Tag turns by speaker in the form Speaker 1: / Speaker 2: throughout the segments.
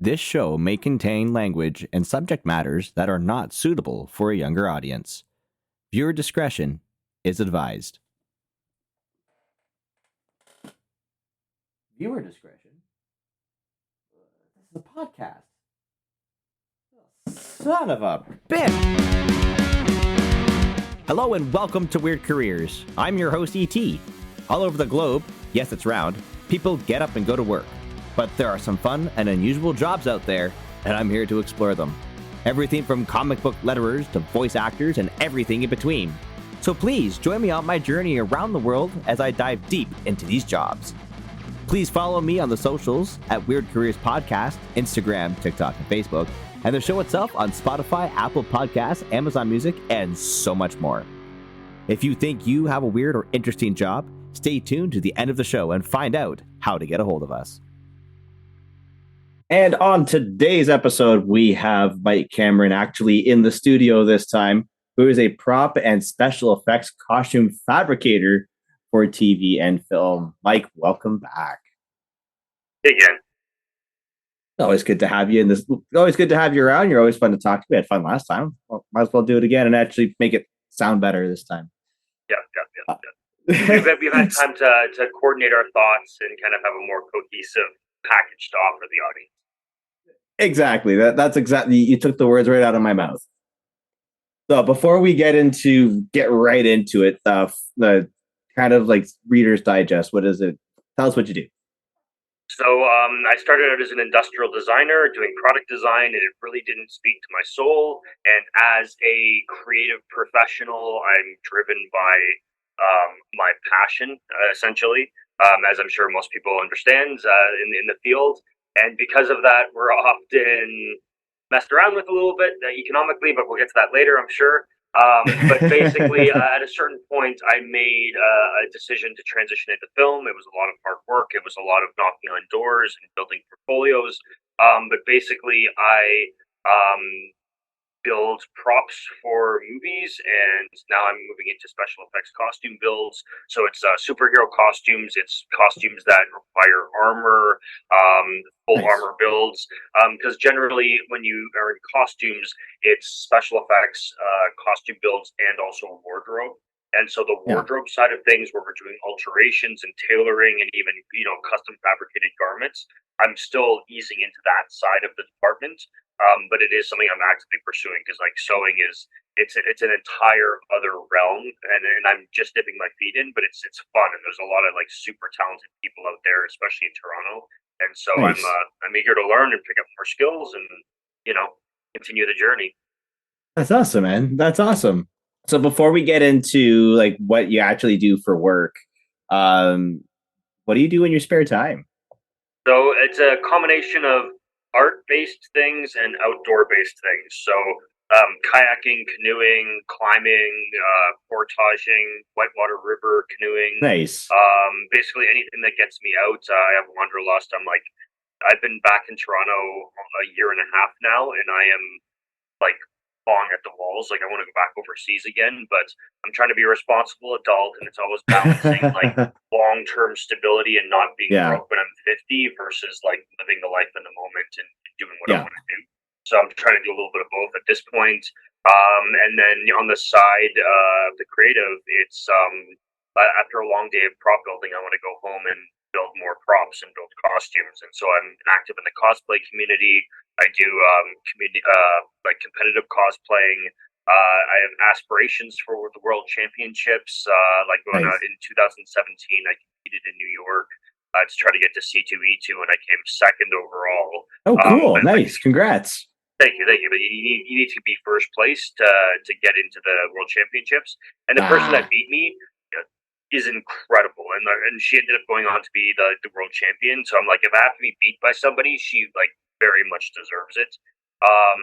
Speaker 1: This show may contain language and subject matters that are not suitable for a younger audience. Viewer discretion is advised. Viewer discretion? This is a podcast. Son of a bitch! Hello and welcome to Weird Careers. I'm your host, E.T. All over the globe, yes, it's round, people get up and go to work. But there are some fun and unusual jobs out there, and I'm here to explore them. Everything from comic book letterers to voice actors and everything in between. So please join me on my journey around the world as I dive deep into these jobs. Please follow me on the socials at Weird Careers Podcast, Instagram, TikTok, and Facebook, and the show itself on Spotify, Apple Podcasts, Amazon Music, and so much more. If you think you have a weird or interesting job, stay tuned to the end of the show and find out how to get a hold of us. And on today's episode, we have Mike Cameron actually in the studio this time, who is a prop and special effects costume fabricator for TV and film. Mike, welcome back.
Speaker 2: Hey, again.
Speaker 1: Always good to have you in this. Always good to have you around. You're always fun to talk to. We had fun last time. Well, might as well do it again and actually make it sound better this time.
Speaker 2: Yeah. We've had time to coordinate our thoughts and kind of have a more cohesive package to offer the audience.
Speaker 1: Exactly. That's exactly. You took the words right out of my mouth. So before we get right into it, the kind of like Reader's Digest. What is it? Tell us what you do.
Speaker 2: So I started out as an industrial designer doing product design, and it really didn't speak to my soul. And as a creative professional, I'm driven by my passion, essentially, as I'm sure most people understand in the field. And because of that, we're often messed around with a little bit economically, but we'll get to that later, I'm sure. But basically, at a certain point, I made a decision to transition into film. It was a lot of hard work. It was a lot of knocking on doors and building portfolios. But basically, I build props for movies, and now I'm moving into special effects costume builds. So it's superhero costumes. It's costumes that require armor, full armor builds. Because generally, when you are in costumes, it's special effects, costume builds, and also wardrobe. And so the wardrobe side of things, where we're doing alterations and tailoring, and even custom fabricated garments, I'm still easing into that side of the department. But it is something I'm actively pursuing because, like, sewing it's an entire other realm, and I'm just dipping my feet in. But it's fun, and there's a lot of like super talented people out there, especially in Toronto. And so nice. I'm eager to learn and pick up more skills, and continue the journey.
Speaker 1: That's awesome, man. That's awesome. So before we get into like what you actually do for work, what do you do in your spare time?
Speaker 2: So it's a combination of art-based things and outdoor-based things. So kayaking, canoeing, climbing, portaging, whitewater river canoeing.
Speaker 1: Nice.
Speaker 2: Basically anything that gets me out. I have wanderlust. I've been back in Toronto a year and a half now, and I am like falling at the walls. Like, I want to go back overseas again, but I'm trying to be a responsible adult, and it's always balancing like long-term stability and not being broke when I'm 50 versus like living the life in the moment and doing what I want to do. So I'm trying to do a little bit of both at this point. And then on the side of the creative, it's after a long day of prop building, I want to go home and build more props and build costumes. And so I'm active in the cosplay community. I do like competitive cosplaying. I have aspirations for the World Championships. In 2017, I competed in New York to try to get to C2E2, and I came second overall.
Speaker 1: Oh, cool! Nice, congrats.
Speaker 2: Thank you. But you need to be first place to get into the World Championships. And the person that beat me is incredible, and she ended up going on to be the world champion. So I'm like, if I have to be beat by somebody, she like very much deserves it. I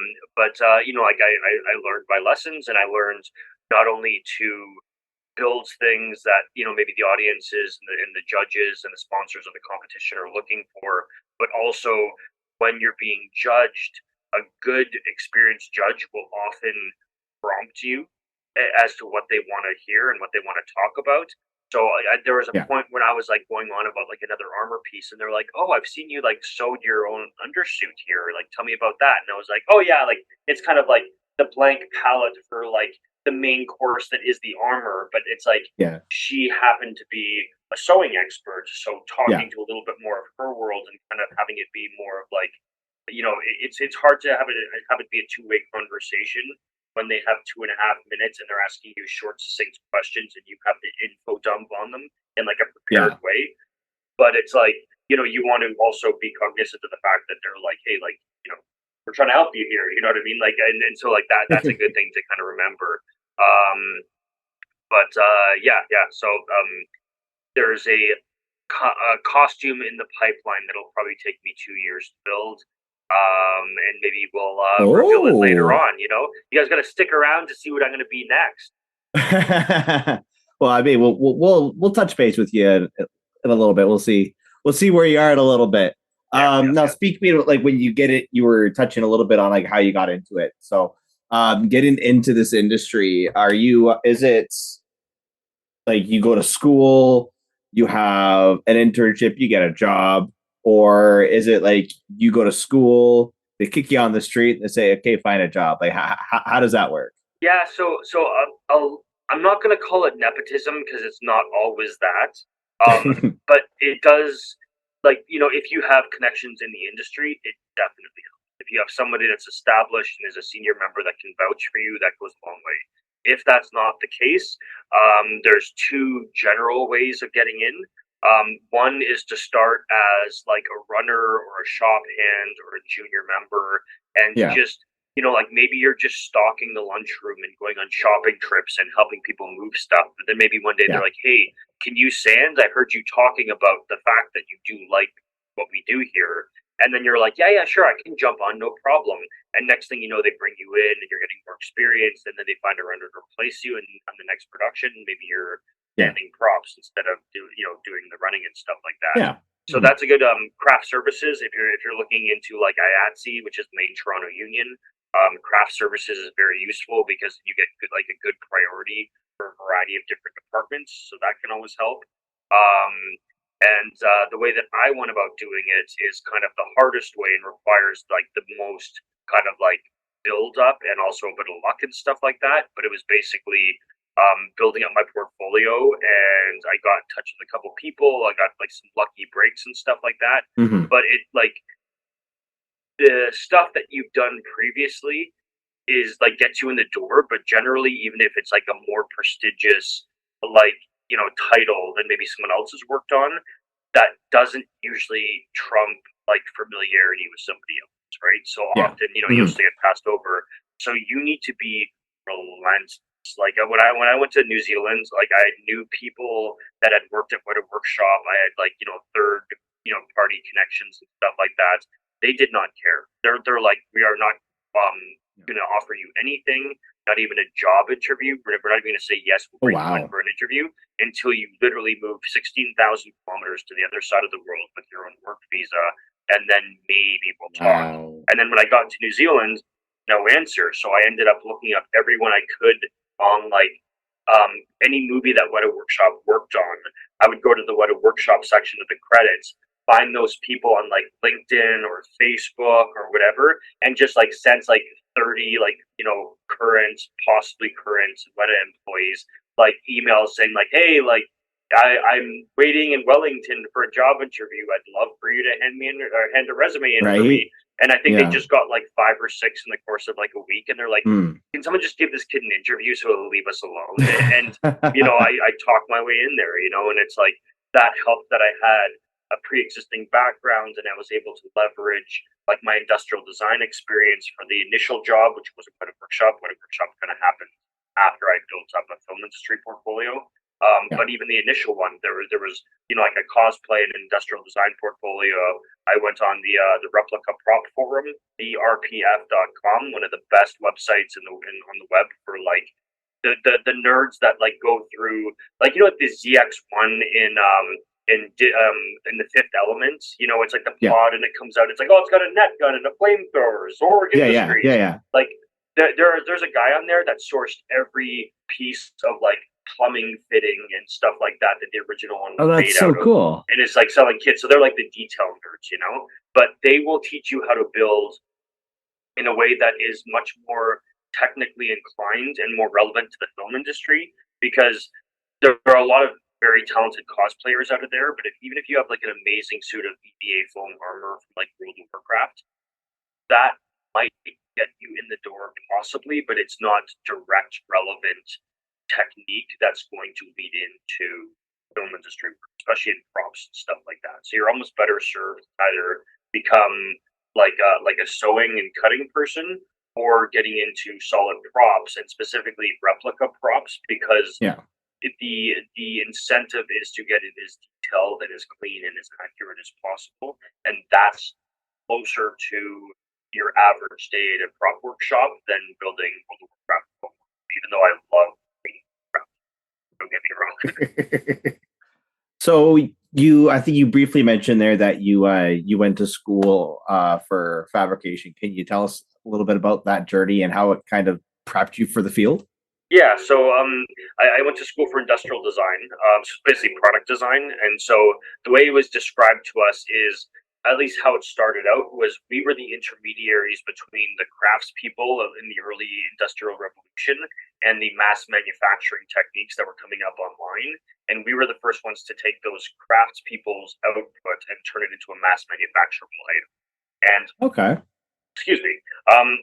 Speaker 2: learned my lessons, and I learned not only to build things that maybe the audiences and the judges and the sponsors of the competition are looking for, but also when you're being judged, a good experienced judge will often prompt you as to what they want to hear and what they want to talk about. So there was a
Speaker 1: Yeah.
Speaker 2: point when I was like going on about like another armor piece, and they're like, "Oh, I've seen you like sewed your own undersuit here. Like, tell me about that." And I was like, "Oh yeah, like it's kind of like the blank palette for like the main course that is the armor, but it's like
Speaker 1: Yeah.
Speaker 2: she happened to be a sewing expert, so
Speaker 1: Yeah.
Speaker 2: talking to a little bit more of her world and kind of having it be more of like, it's hard to have it be a two-way conversation when they have 2.5 minutes and they're asking you short, succinct questions and you have the info dump on them in like a
Speaker 1: Yeah.
Speaker 2: prepared way. But it's like, you want to also be cognizant of the fact that they're like, hey, like, we're trying to help you here. You know what I mean? Like, and so like that's a good thing to kind of remember. Um, but yeah, yeah. So there's a costume in the pipeline that'll probably take me 2 years to build. And maybe we'll reveal it later
Speaker 1: Oh.
Speaker 2: on. You guys got to stick around to see what I'm going to be next.
Speaker 1: Well, I mean, we'll touch base with you in a little bit. We'll see where you are in a little bit.
Speaker 2: Yeah, yeah,
Speaker 1: Now
Speaker 2: yeah.
Speaker 1: speak to me like when you get it. You were touching a little bit on like how you got into it. So, getting into this industry, are you? Is it like you go to school, you have an internship, you get a job, or is it like you go to school, they kick you on the street and they say, "Okay, find a job." Like, how does that work?
Speaker 2: Yeah, I'm not gonna call it nepotism because it's not always that. But it does, like, if you have connections in the industry, it definitely helps. If you have somebody that's established and is a senior member that can vouch for you, that goes a long way. If that's not the case, there's two general ways of getting in. One is to start as like a runner or a shop hand or a junior member, and
Speaker 1: Yeah.
Speaker 2: just like maybe you're just stocking the lunchroom and going on shopping trips and helping people move stuff. But then maybe one day they're
Speaker 1: Yeah.
Speaker 2: like, "Hey, can you sand? I heard you talking about the fact that you do like what we do here." And then you're like, "Yeah, yeah, sure, I can jump on, no problem." And next thing you know, they bring you in and you're getting more experience. And then they find a runner to replace you. And on the next production, maybe you're
Speaker 1: Yeah.
Speaker 2: standing props instead of doing the running and stuff like that.
Speaker 1: Yeah.
Speaker 2: So
Speaker 1: Mhm.
Speaker 2: that's a good craft services if you're looking into like IATSE, which is the main Toronto union. Craft services is very useful because you get a good priority for a variety of different departments, so that can always help. Um, and the way that I went about doing it is kind of the hardest way and requires like the most kind of like build up and also a bit of luck and stuff like that. But it was basically building up my portfolio, and I got in touch with a couple people. I got like some lucky breaks and stuff like that.
Speaker 1: Mhm.
Speaker 2: But it like the stuff that you've done previously is like gets you in the door, but generally, even if it's like a more prestigious, like, title than maybe someone else has worked on, that doesn't usually trump like familiarity with somebody else, right? So
Speaker 1: Yeah.
Speaker 2: often, you'll
Speaker 1: Mhm.
Speaker 2: still get passed over. So you need to be relentless. Like when I went to New Zealand, like I knew people that had worked at what a workshop. I had like third party connections and stuff like that. They did not care. They're like, we are not um going to offer you anything, not even a job interview. We're not even going to say yes, we'll
Speaker 1: Oh
Speaker 2: bring you in
Speaker 1: wow.
Speaker 2: for an interview until you literally move 16,000 kilometers to the other side of the world with your own work visa, and then maybe we'll talk.
Speaker 1: Wow.
Speaker 2: And then when I got to New Zealand, no answer. So I ended up looking up everyone I could on like any movie that Weta Workshop worked on. I would go to the Weta Workshop section of the credits, find those people on like LinkedIn or Facebook or whatever, and just like send like 30 like current, possibly current Weta employees like emails saying like, "Hey, like I'm waiting in Wellington for a job interview. I'd love for you to hand a resume in for
Speaker 1: Right?
Speaker 2: me." And I think they
Speaker 1: Yeah.
Speaker 2: just got like 5 or 6 in the course of like a week, and they're like,
Speaker 1: Mm.
Speaker 2: "Can someone just give this kid an interview so he'll leave us alone?" And I talked my way in there, and it's like that helped that I had a pre-existing background, and I was able to leverage like my industrial design experience for the initial job, which was a workshop. What a workshop kind of happened after I built up a film industry portfolio.
Speaker 1: Yeah.
Speaker 2: But even the initial one, there was like a cosplay and industrial design portfolio. I went on the replica prop forum, erpf.com, one of the best websites on the web for like the nerds that like go through like like the ZX1 in the Fifth Element. It's like the
Speaker 1: Yeah.
Speaker 2: pod and it comes out. It's like, oh, it's got a net gun and a flamethrower. Zor
Speaker 1: Yeah. Yeah. Yeah.
Speaker 2: Industries.
Speaker 1: Yeah.
Speaker 2: Like there's a guy on there that sourced every piece of like plumbing fitting and stuff like that the original one
Speaker 1: Oh,
Speaker 2: was
Speaker 1: that's
Speaker 2: made
Speaker 1: so
Speaker 2: out of.
Speaker 1: cool.
Speaker 2: And it's like selling kits. So they're like the detail nerds, but they will teach you how to build in a way that is much more technically inclined and more relevant to the film industry, because there are a lot of very talented cosplayers out of there. But even if you have like an amazing suit of EVA foam armor from like World of Warcraft, that might get you in the door possibly, but it's not direct relevant technique that's going to lead into film industry, especially in props and stuff like that. So you're almost better served either become like a sewing and cutting person, or getting into solid props and specifically replica props, because
Speaker 1: Yeah.
Speaker 2: the incentive is to get it as detailed and as clean and as accurate as possible, and that's closer to your average day at a prop workshop than building World of Warcraft. Even though I love Warcraft, don't get me wrong.
Speaker 1: So I think you briefly mentioned there that you went to school for fabrication. Can you tell us a little bit about that journey and how it kind of prepped you for the field?
Speaker 2: Yeah, so I went to school for industrial design, so basically product design. And so the way it was described to us is, at least how it started out, was we were the intermediaries between the craftspeople in the early industrial revolution and the mass manufacturing techniques that were coming up online. And we were the first ones to take those craftspeople's output and turn it into a mass manufacturable item. And
Speaker 1: Okay.
Speaker 2: excuse me.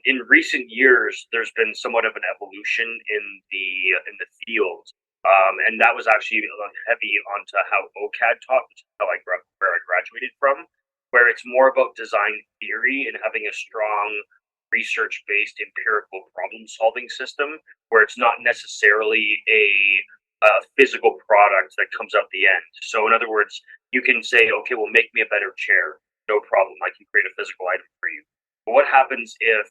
Speaker 2: In recent years, there's been somewhat of an evolution in the field, and that was actually heavy onto how OCAD taught, which is how where I graduated from, where it's more about design theory and having a strong research-based empirical problem-solving system, where it's not necessarily a physical product that comes out the end. So, in other words, you can say, okay, well, make me a better chair. No problem. I can create a physical item for you. But what happens if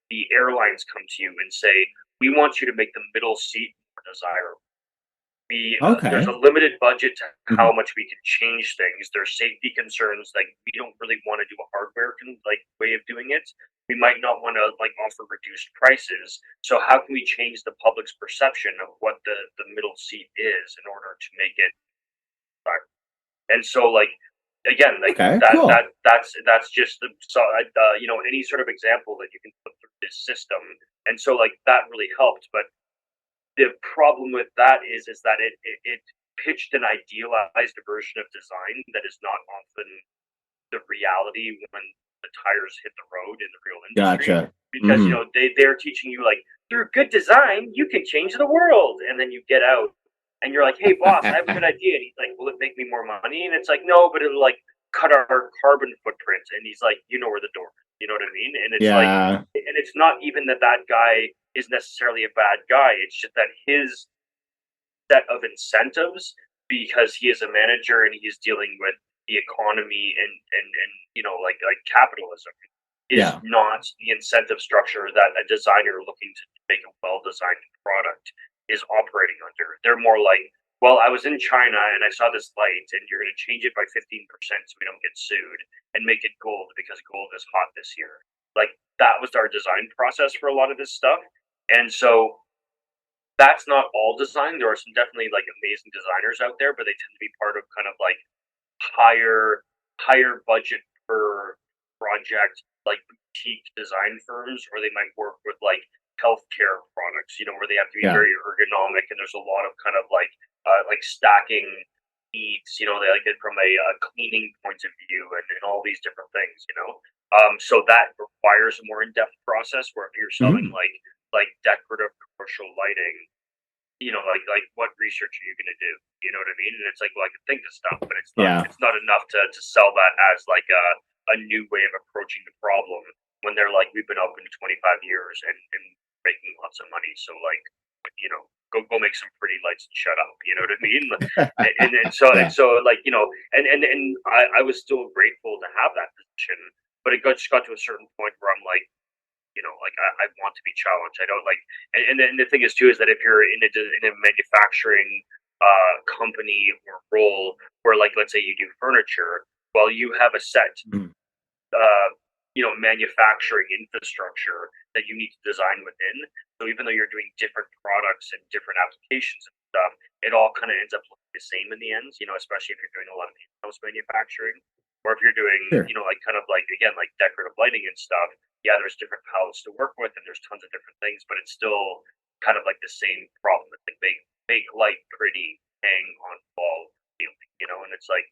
Speaker 2: the airlines come to you and say, we want you to make the middle seat more desirable? There's
Speaker 1: Okay.
Speaker 2: a limited budget to how
Speaker 1: Mhm.
Speaker 2: much we can change things. There's safety concerns. Like, we don't really want to do a hardware way of doing it. We might not want to offer reduced prices. So how can we change the public's perception of what the middle seat is in order to make it desirable? And so, again,
Speaker 1: Okay. Cool.
Speaker 2: that's just any sort of example that you can put through this system. And so, that really helped. But the problem with that is that it pitched an idealized version of design that is not often the reality when the tires hit the road in the real industry.
Speaker 1: Gotcha.
Speaker 2: Because
Speaker 1: Hmm.
Speaker 2: they're teaching you, like, through good design you can change the world, and then you get out and you're like, hey boss, I have a good idea, and he's like, will it make me more money? And it's like, no, but it'll like cut our carbon footprint. And he's like, you know where the door is. You know what I mean? And it's like,
Speaker 1: Yeah.
Speaker 2: and it's not even that guy is necessarily a bad guy. It's just that his set of incentives, because he is a manager and he's dealing with the economy and like capitalism, is
Speaker 1: Yeah.
Speaker 2: not the incentive structure that a designer looking to make a well-designed product is operating under. They're more like, well, I was in China and I saw this light, and you're going to change it by 15% so we don't get sued, and make it gold because gold is hot this year. Like, that was our design process for a lot of this stuff. And so that's not all design. There are some definitely like amazing designers out there, but they tend to be part of kind of like higher budget per project, like boutique design firms, or they might work with like healthcare products, where they have to be
Speaker 1: Yeah.
Speaker 2: very ergonomic, and there's a lot of kind of like stacking needs, they like it from a cleaning point of view, and all these different things. So that requires a more in-depth process, where if you're selling
Speaker 1: Mhm.
Speaker 2: like decorative commercial lighting, like what research are you going to do? You know what I mean? And it's like, well, I can think of stuff, but it's not
Speaker 1: Yeah.
Speaker 2: it's not enough to sell that as like a new way of approaching the problem, when they're like, we've been open 25 years and making lots of money. So, like, go make some pretty lights and shut up. You know what I mean?
Speaker 1: Yeah.
Speaker 2: And I was still grateful to have that position, but it just got to a certain point where I'm like, like, I want to be challenged. I don't like, and then the thing is too, is that if you're in a manufacturing company or role where, like, let's say you do furniture, well, you have a set
Speaker 1: Mhm.
Speaker 2: uh, manufacturing infrastructure that you need to design within. So even though you're doing different products and different applications, stuff, it all kind of ends up looking the same in the end, especially if you're doing a lot of in-house manufacturing, or if you're doing,
Speaker 1: Sure.
Speaker 2: like kind of like, again, like decorative lighting and stuff. Yeah, there's different palettes to work with and there's tons of different things, but it's still kind of like the same problem. It's like make light pretty, hang on wall, and it's like,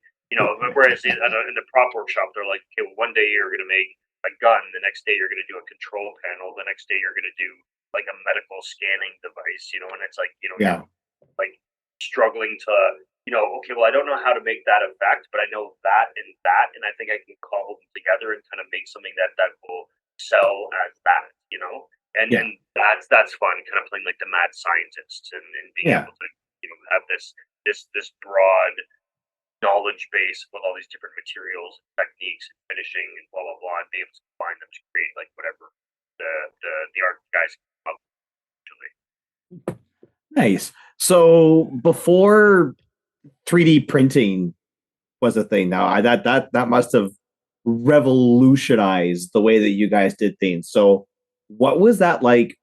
Speaker 2: whereas in the prop workshop, they're like, okay, well, one day you're going to make a gun, the next day you're going to do a control panel, the next day you're going to do like a medical scanning device, and it's like,
Speaker 1: Yeah.
Speaker 2: like struggling to, okay, well, I don't know how to make that effect, but I know that, and I think I can cobble them together and kind of make something that will sell as that,
Speaker 1: Yeah.
Speaker 2: and that's fun, kind of playing like the mad scientist and being
Speaker 1: Yeah.
Speaker 2: able to, have this broad knowledge base with all these different materials, techniques, and finishing, and blah blah blah, and be able to combine them to create like whatever the art guys come up with.
Speaker 1: Nice. So before 3D printing was a thing, now that must have revolutionized the way that you guys did things. So what was that like?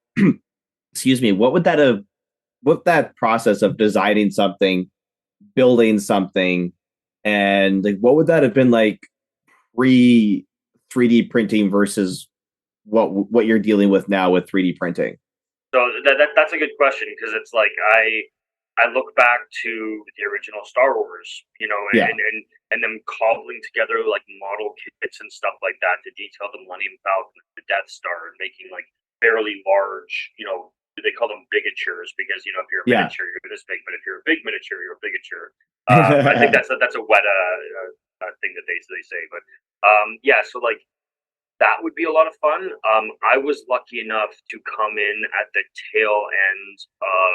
Speaker 1: Excuse me. What that process of designing something, building something, and like what would that have been like pre 3D printing versus what you're dealing with now with 3D printing?
Speaker 2: So that's a good question, because it's like I look back to the original Star Wars,
Speaker 1: Yeah.
Speaker 2: and them cobbling together like model kits and stuff like that to detail the Millennium Falcon, the Death Star, and making like fairly large, they call them bigatures, because if you're a
Speaker 1: Yeah.
Speaker 2: miniature, you're this big, but if you're a big miniature, you're a bigature. I think that's a Weta thing that they say, but yeah, so like that would be a lot of fun. I was lucky enough to come in at the tail end of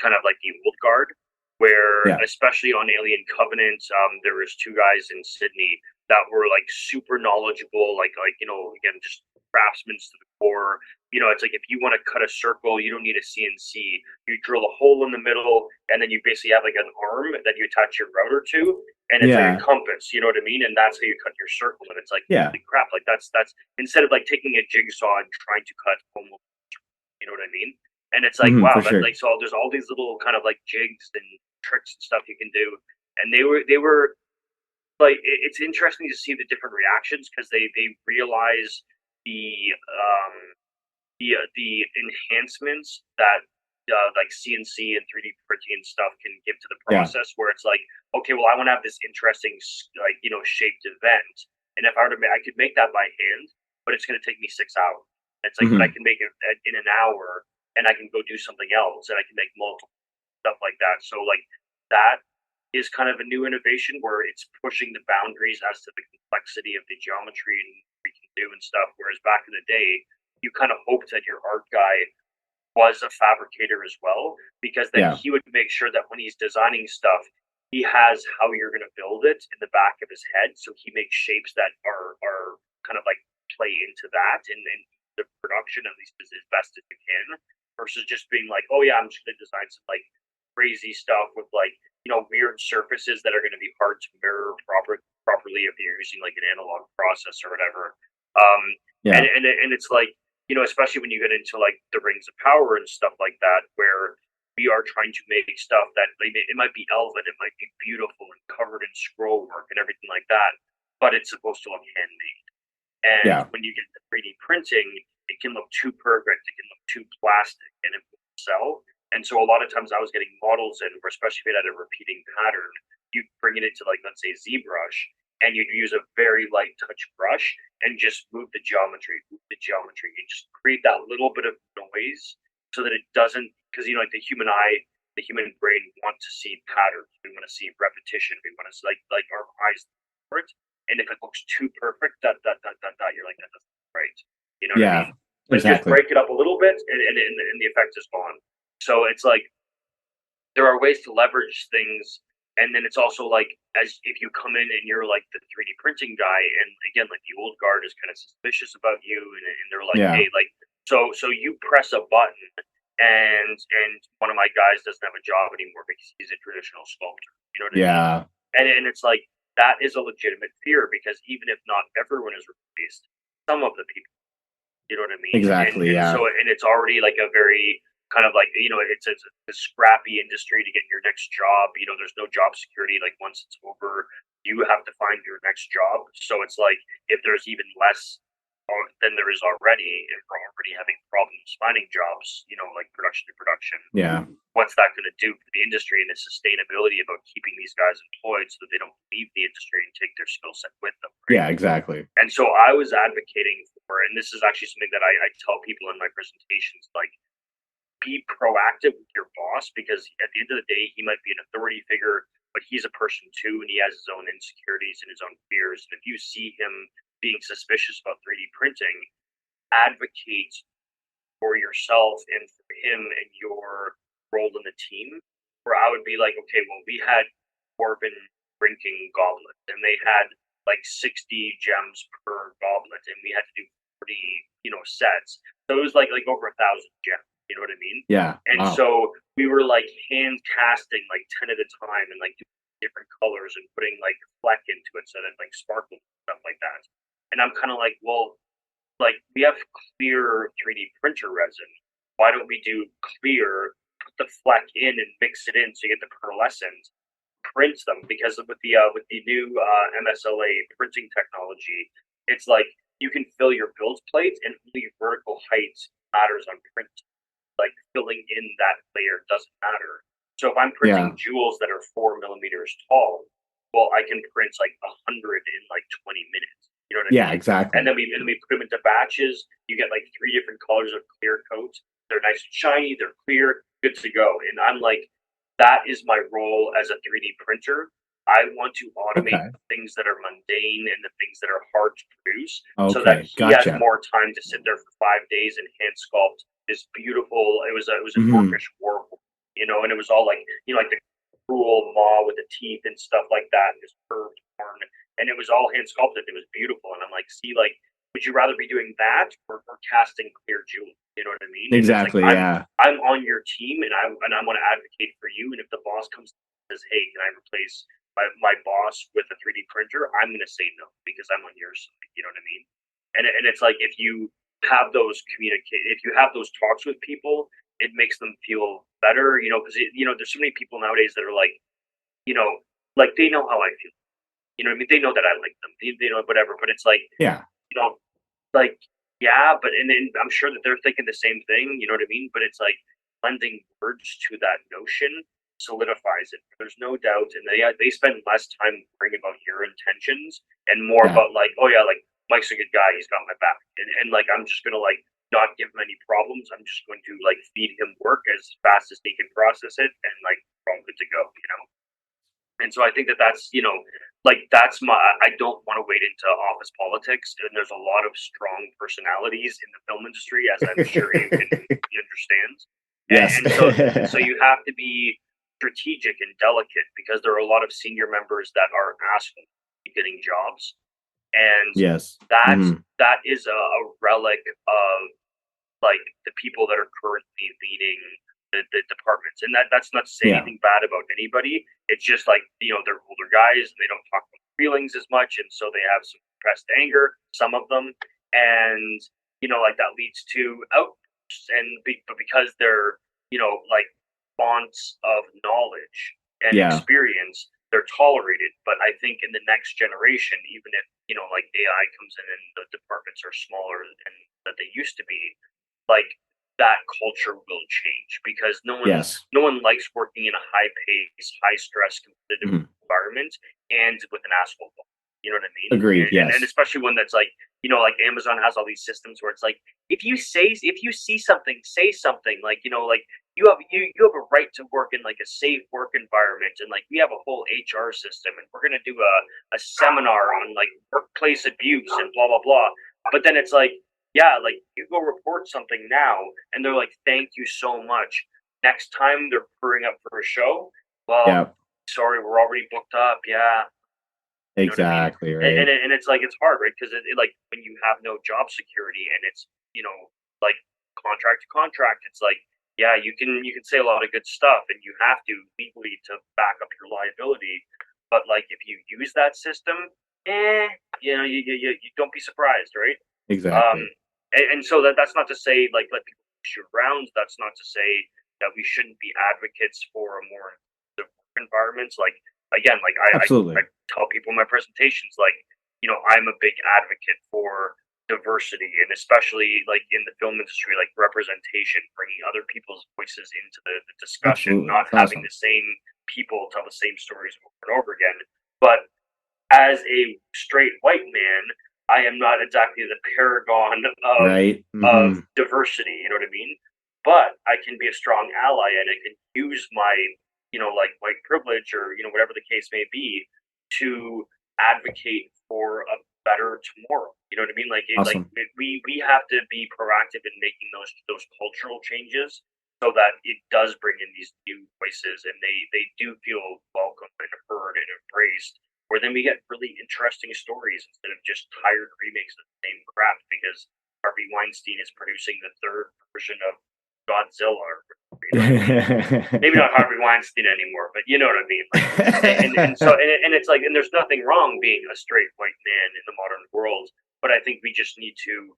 Speaker 2: kind of like the old guard, where
Speaker 1: Yeah.
Speaker 2: especially on Alien Covenant, there was two guys in Sydney that were like super knowledgeable, like again, just craftsmen to the core. It's like if you want to cut a circle, you don't need a CNC. You drill a hole in the middle, and then you basically have like an arm that you attach your router to, and it's like a
Speaker 1: Yeah.
Speaker 2: compass. You know what I mean? And that's how you cut your circle. And it's like,
Speaker 1: Yeah.
Speaker 2: holy crap! Like that's instead of like taking a jigsaw and trying to cut almost, you know what I mean? And it's like,
Speaker 1: For
Speaker 2: wow, that
Speaker 1: sure.
Speaker 2: like, so there's all these little kind of like jigs and tricks and stuff you can do. And they were like, it's interesting to see the different reactions, because they realize the the enhancements that like CNC and 3D printing and stuff can give to the
Speaker 1: Yeah.
Speaker 2: process. Where it's like, okay, well, I want to have this interesting like shaped event, and if I were to I could make that by hand, but it's going to take me 6 hours. It's like, but I
Speaker 1: Mhm.
Speaker 2: can make it in an hour, and I can go do something else, and I can make multiple stuff like that. So like that is kind of a new innovation, where it's pushing the boundaries as to the complexity of the geometry and what we can do and stuff. Whereas back in the day, you kind of hoped that your art guy was a fabricator as well, because then
Speaker 1: Yeah.
Speaker 2: he would make sure that when he's designing stuff, he has how you're going to build it in the back of his head. So he makes shapes that are kind of like play into that, and the production at least is as best as it can, versus just being like, oh yeah, I'm just going to design some like crazy stuff with like weird surfaces that are going to be hard to mirror properly if you're using like an analog process or whatever. Um,
Speaker 1: Yeah.
Speaker 2: and it's like, especially when you get into like the Rings of Power and stuff like that, where we are trying to make stuff that like, it might be elven, it might be beautiful and covered in scroll work and everything like that, but it's supposed to look handmade. And
Speaker 1: Yeah.
Speaker 2: when you get to 3D printing, it can look too perfect, it can look too plastic, and it won't sell. And so a lot of times I was getting models in, where especially if it had a repeating pattern, you bring it into like, let's say, ZBrush, and you'd use a very light touch brush and just move the geometry, and just create that little bit of noise, so that it doesn't, because like the human eye, the human brain want to see patterns, we want to see repetition, we want to see like our eyes for it. And if it looks too perfect, you're like, that doesn't look right. You know what I
Speaker 1: Yeah.
Speaker 2: mean? But just
Speaker 1: Exactly.
Speaker 2: break it up a little bit, and the effect is gone. So it's like there are ways to leverage things, and then it's also like, as if you come in and you're like the 3D printing guy, and again, like the old guard is kind of suspicious about you, and they're like,
Speaker 1: Yeah.
Speaker 2: hey, like, so you press a button, and one of my guys doesn't have a job anymore because he's a traditional sculptor. You know what I mean?
Speaker 1: Yeah.
Speaker 2: And it's like, that is a legitimate fear, because even if not everyone is replaced, some of the people, you know what I mean? And
Speaker 1: Exactly.
Speaker 2: and
Speaker 1: Yeah.
Speaker 2: so, and it's already like a very kind of like, it's a scrappy industry to get your next job. There's no job security. Like once it's over, you have to find your next job. So it's like if there's even less than there is already, if we're already having problems finding jobs, like production to production.
Speaker 1: Yeah.
Speaker 2: What's that going to do for the industry and the sustainability about keeping these guys employed so that they don't leave the industry and take their skill set with them?
Speaker 1: Right? Yeah, exactly.
Speaker 2: And so I was advocating for, and this is actually something that I tell people in my presentations, like, be proactive with your boss, because at the end of the day, he might be an authority figure, but he's a person too, and he has his own insecurities and his own fears. And if you see him being suspicious about 3D printing, advocate for yourself and for him and your role in the team. Where I would be like, okay, well, we had dwarven drinking goblets, and they had like 60 gems per goblet, and we had to do 40, sets. So it was like over 1,000 gems. You know what I mean?
Speaker 1: Yeah.
Speaker 2: And so we were like hand casting like 10 at a time and like different colors and putting like fleck into it so that it like sparkled and stuff like that. And I'm kind of like, well, like we have clear 3D printer resin. Why don't we do clear, put the fleck in and mix it in so you get the pearlescent, print them? Because with the new MSLA printing technology, it's like you can fill your build plate and only vertical height matters on print. Like filling in that layer doesn't matter. So if I'm printing jewels that are 4 millimeters tall, well, I can print like 100 in like 20 minutes. You know what I mean?
Speaker 1: Yeah, exactly.
Speaker 2: And then we put them into batches. You get like 3 different colors of clear coat. They're nice and shiny. They're clear. Good to go. And I'm like, that is my role as a 3D printer. I want to automate the things that are mundane and the things that are hard to produce, so that he has more time to sit there for 5 days and hand sculpt this beautiful. It was a orcish warble, and it was all like like the cruel maw with the teeth and stuff like that, and this curved horn, and it was all hand sculpted. It was beautiful, and I'm like, see, like, would you rather be doing that or casting clear jewels? You know what I mean?
Speaker 1: Exactly.
Speaker 2: Like,
Speaker 1: yeah.
Speaker 2: I'm on your team, and I want to advocate for you. And if the boss comes and says, "Hey, can I replace my boss with a 3D printer?" I'm going to say no because I'm on your side. You know what I mean? And it's like if you have those if you have those talks with people, it makes them feel better. Because there's so many people nowadays that are like, like they know how I feel. You know what I mean? They know that I like them. They know whatever. But it's like, like but and I'm sure that they're thinking the same thing. You know what I mean? But it's like lending words to that notion solidifies it. There's no doubt, and they spend less time worrying about your intentions and more about like, oh yeah, like Mike's a good guy, he's got my back, and like I'm just gonna like not give him any problems. I'm just going to like feed him work as fast as he can process it, and like we're all good to go. And so I think that's like that's I don't want to wade into office politics, and there's a lot of strong personalities in the film industry, as I'm sure you understand.
Speaker 1: Yes.
Speaker 2: And so you have to be strategic and delicate, because there are a lot of senior members that are asking getting jobs, and that is a relic of like the people that are currently leading the departments. And that's not to say anything bad about anybody. It's just like they're older guys and they don't talk about feelings as much, and so they have some repressed anger, some of them, and like that leads to outbursts. But because they're like fonts of knowledge and experience, they're tolerated. But I think in the next generation, even if like AI comes in and the departments are smaller than that they used to be, like that culture will change, because no one likes working in a high pace, high stress, competitive environment and with an asshole. You know what I mean?
Speaker 1: Agreed.
Speaker 2: And especially one that's like, like Amazon has all these systems where it's like, if you see something, say something. Like, like you have a right to work in like a safe work environment, and like we have a whole HR system, and we're gonna do a seminar on like workplace abuse and blah blah blah. But then it's like, like you go report something now, and they're like, thank you so much. Next time they're purring up for a show, well, sorry, we're already booked up. Yeah.
Speaker 1: Exactly.
Speaker 2: I mean?
Speaker 1: Right.
Speaker 2: And it's like, it's hard, right? Because it like when you have no job security and it's like contract to contract, it's like, you can say a lot of good stuff and you have to legally to back up your liability, but like if you use that system, you don't be surprised, right?
Speaker 1: Exactly.
Speaker 2: And so that's not to say like let people shoot rounds. That's not to say that we shouldn't be advocates for a more inclusive work environments. Like again, like I
Speaker 1: Absolutely.
Speaker 2: tell people in my presentations, like I'm a big advocate for diversity, and especially like in the film industry, like representation, bringing other people's voices into the discussion,
Speaker 1: Absolutely.
Speaker 2: not
Speaker 1: That's
Speaker 2: having
Speaker 1: awesome.
Speaker 2: the same people tell the same stories over and over again. But as a straight white man, I am not exactly the paragon
Speaker 1: Right.
Speaker 2: of
Speaker 1: Hmm.
Speaker 2: diversity. You know what I mean? But I can be a strong ally, and I can use my like white privilege or whatever the case may be to advocate for a better tomorrow. You know what I mean?
Speaker 1: Awesome.
Speaker 2: We have to be proactive in making those cultural changes so that it does bring in these new voices and they do feel welcome and heard and embraced, where then we get really interesting stories instead of just tired remakes of the same crap because Harvey Weinstein is producing the third version of Godzilla. You know what I mean? Maybe not Harvey Weinstein anymore, but you know what I mean. Like, and it's like, and there's nothing wrong being a straight white man in the modern world, but I think we just need to,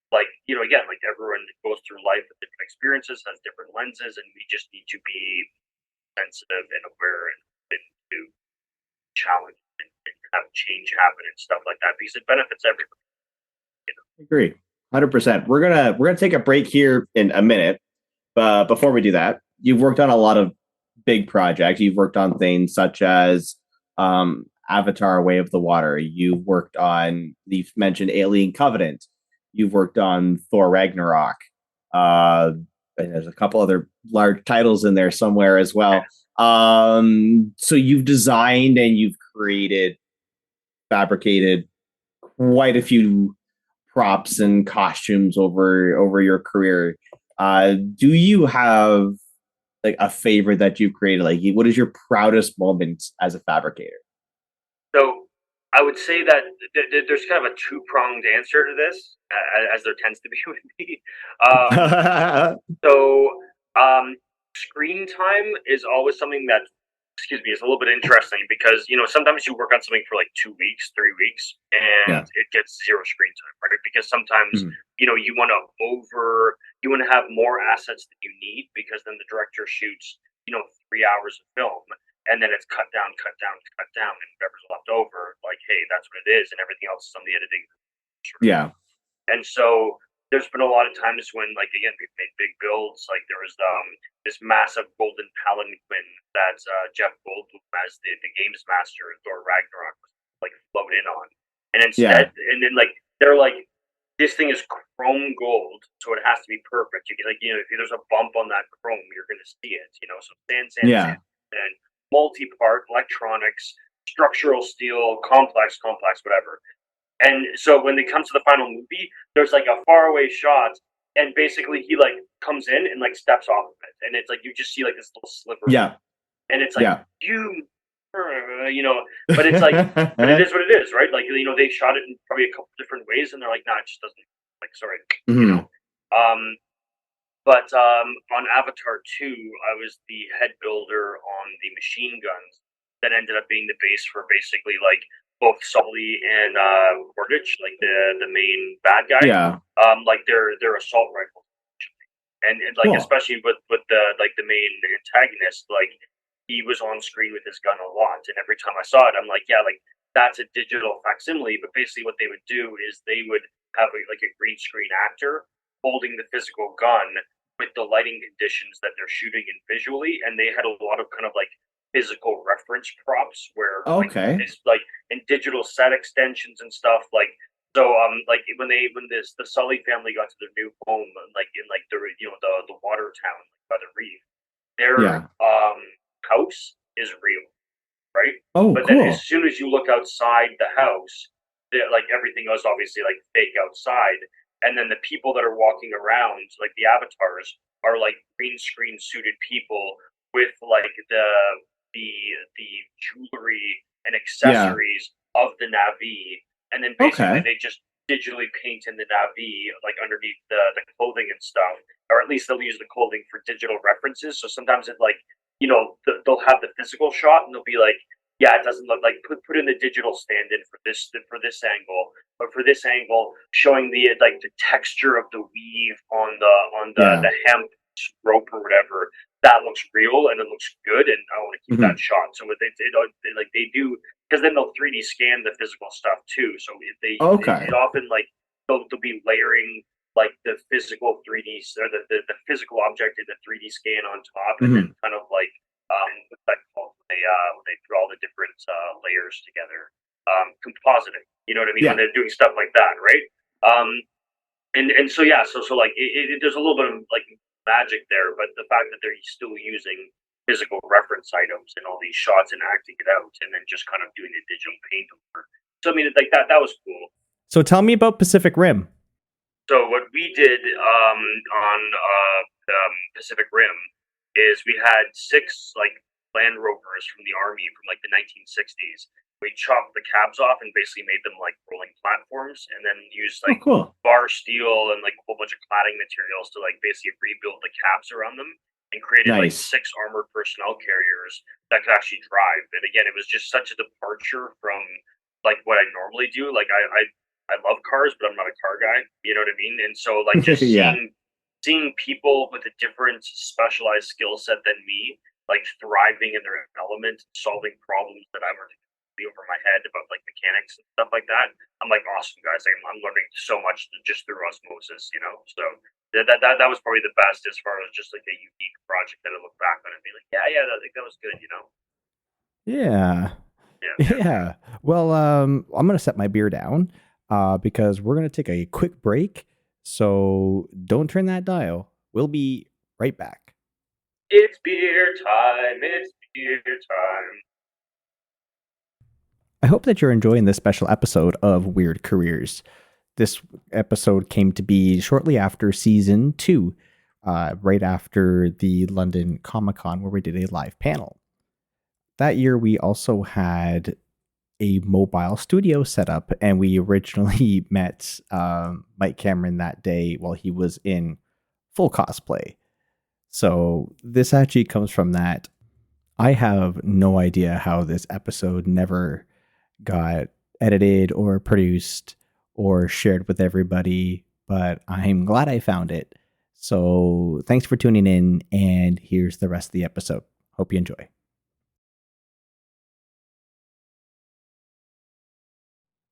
Speaker 2: like, again, like everyone goes through life with different experiences, has different lenses, and we just need to be sensitive and aware and to challenge and have change happen and stuff like that because it benefits everyone.
Speaker 1: Agree. 100%. We're gonna take a break here in a minute. But before we do that, you've worked on a lot of big projects. You've worked on things such as Avatar: Way of the Water. You've worked on the mentioned Alien Covenant. You've worked on Thor Ragnarok. And there's a couple other large titles in there somewhere as well. So you've designed and you've created, fabricated quite a few props and costumes over your career. Do you have like a favorite that you've created? Like, what is your proudest moment as a fabricator?
Speaker 2: So I would say that there's kind of a two-pronged answer to this, as there tends to be with me. Um, so screen time is always something that, excuse me, is a little bit interesting because sometimes you work on something for like 2 weeks, 3 weeks, and
Speaker 1: Yeah.
Speaker 2: it gets zero screen time, right? Because sometimes
Speaker 1: Mhm.
Speaker 2: you want to have more assets than you need because then the director shoots 3 hours of film and then it's cut down, cut down, cut down, and whatever's left over, like, hey, that's what it is, and everything else is on the editing.
Speaker 1: Yeah.
Speaker 2: And so there's been a lot of times when, like, again, we've made big builds. Like there was this massive golden palanquin that Jeff Goldblum as the games master in Thor Ragnarok was like float in on, and
Speaker 1: Yeah.
Speaker 2: and then like they're like, this thing is chrome gold, so it has to be perfect. You get like if there's a bump on that chrome, you're gonna see it. So
Speaker 1: Yeah.
Speaker 2: and multi-part electronics, structural steel, complex, whatever. And so when it comes to the final movie, there's like a faraway shot, and basically he like comes in and like steps off of it, and it's like you just see like this little sliver,
Speaker 1: Yeah.
Speaker 2: and it's like
Speaker 1: Yeah.
Speaker 2: you, but it's like, but it is what it is, right? Like they shot it in probably a couple different ways, and they're like, nah, it just doesn't. Like, sorry, you know.
Speaker 1: Mhm.
Speaker 2: Um, but on Avatar 2, I was the head builder on the machine guns that ended up being the base for basically like both Sully and Portage, like the main bad guy.
Speaker 1: Yeah.
Speaker 2: Like their assault rifles, and like
Speaker 1: Cool.
Speaker 2: especially with the main antagonist, like he was on screen with his gun a lot, and every time I saw it, I'm like, yeah, like that's a digital facsimile. But basically, what they would do is they would have like a green screen actor holding the physical gun with the lighting conditions that they're shooting in visually, and they had a lot of kind of like physical reference props where like
Speaker 1: Okay.
Speaker 2: this like and digital set extensions and stuff like. So like when the Sully family got to their new home like in like the water town by the reef, their
Speaker 1: Yeah.
Speaker 2: house is real, right?
Speaker 1: Oh,
Speaker 2: But then as
Speaker 1: cool.
Speaker 2: soon as you look outside the house, like everything was obviously like fake outside, and then the people that are walking around, like the avatars, are like green screen suited people with like the the jewelry and
Speaker 1: Yeah.
Speaker 2: accessories of the Navi, and then basically
Speaker 1: Okay.
Speaker 2: they just digitally paint in the Navi like underneath the clothing and stuff, or at least they'll use the clothing for digital references. So sometimes it like they'll have the physical shot and they'll be like, yeah, it doesn't look like put in the digital stand-in for this angle, but for this angle, showing the texture of the weave on
Speaker 1: Yeah.
Speaker 2: the hemp rope or whatever. That looks real and it looks good, and I want to keep
Speaker 1: Hmm.
Speaker 2: that shot. So they like they do, because then they'll 3D scan the physical stuff too. So
Speaker 1: Okay.
Speaker 2: it often like they'll be layering like the physical 3D or the physical object in the 3D scan on top, and then
Speaker 1: Hmm.
Speaker 2: kind of like what's that called? When they put all the different layers together, compositing. You know what I mean? When
Speaker 1: Yeah.
Speaker 2: they're doing stuff like that, right? And so yeah, so like there's a little bit of like magic there, but the fact that they're still using physical reference items in all these shots and acting it out, and then just kind of doing the digital paint over. So I mean, like that was cool.
Speaker 1: So tell me about Pacific Rim.
Speaker 2: So what we did on Pacific Rim is we had six like Land Rovers from the army from like the 1960s. We chopped the cabs off and basically made them like rolling platforms, and then used
Speaker 1: Oh,
Speaker 2: like
Speaker 1: cool.
Speaker 2: bar steel and like a whole bunch of cladding materials to like basically rebuild the cabs around them, and created like
Speaker 1: Nice.
Speaker 2: six armored personnel carriers that could actually drive. And again, it was just such a departure from like what I normally do. Like I love cars, but I'm not a car guy. You know what I mean? And so like just
Speaker 1: Yeah.
Speaker 2: seeing people with a different specialized skill set than me, like thriving in their element, solving problems that I were be over my head about like mechanics and stuff like that. I'm like, awesome guys. I'm learning so much just through osmosis, you know. So that was probably the best as far as just like a unique project that I look back on and be like, yeah, I think that was good, you know.
Speaker 1: Yeah.
Speaker 2: Yeah.
Speaker 1: Yeah. Well, I'm gonna set my beer down because we're gonna take a quick break. So don't turn that dial. We'll be right back.
Speaker 2: It's beer time. It's beer time.
Speaker 1: I hope that you're enjoying this special episode of Weird Careers. This episode came to be shortly after season 2, right after the London Comic Con, where we did a live panel. That year, we also had a mobile studio set up, and we originally met Mike Cameron that day while he was in full cosplay. So this actually comes from that. I have no idea how this episode never got edited or produced or shared with everybody, but I'm glad I found it. So thanks for tuning in, and here's the rest of the episode. Hope you enjoy.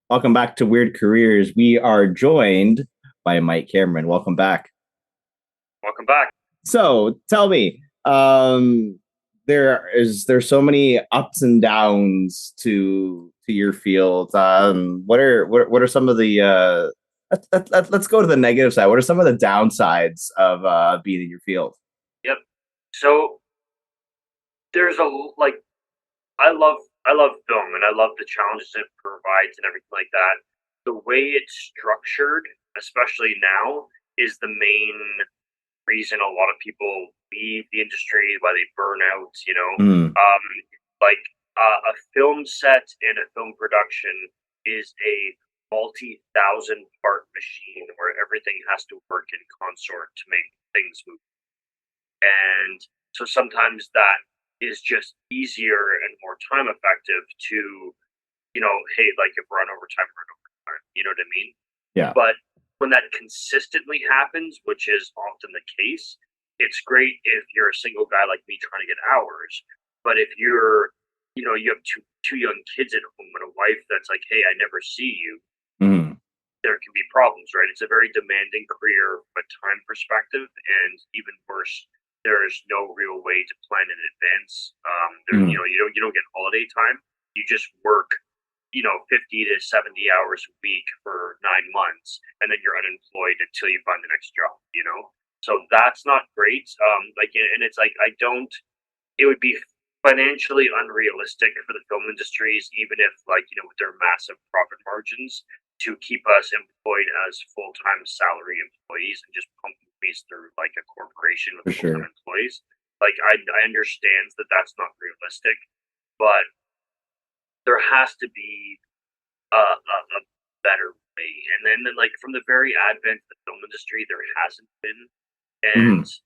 Speaker 1: Welcome back to Weird Careers. We are joined by Mike Cameron. Welcome back.
Speaker 2: Welcome back.
Speaker 1: So tell me, there's so many ups and downs to your field. What are some of the let's go to the negative side. What are some of the downsides of being in your field?
Speaker 2: Yep. So there's a like I love film and I love the challenges it provides and everything like that. The way it's structured, especially now, is the main reason a lot of people leave the industry, why they burn out. You know,
Speaker 1: Mm.
Speaker 2: like a film set and a film production is a multi-thousand part machine where everything has to work in consort to make things move. And so sometimes that is just easier and more time effective to, hey, like if we're on overtime, we're on overtime. You know what I mean?
Speaker 1: Yeah.
Speaker 2: But when that consistently happens, which is often the case, it's great if you're a single guy like me trying to get hours. But if you have two young kids at home and a wife that's like, hey, I never see you,
Speaker 1: Mm.
Speaker 2: there can be problems, right? It's a very demanding career from a time perspective, and even worse, there is no real way to plan in advance.
Speaker 1: Mm.
Speaker 2: You don't get holiday time. You just work 50 to 70 hours a week for 9 months, and then you're unemployed until you find the next job, So that's not great. And it's like, it would be financially unrealistic for the film industries, even if with their massive profit margins, to keep us employed as full-time salary employees and just pump movies through like a corporation with
Speaker 1: For
Speaker 2: full-time
Speaker 1: sure.
Speaker 2: employees. Like I understand that that's not realistic, but there has to be a better way. And then like from the very advent of the film industry, there hasn't been. And
Speaker 1: Mm.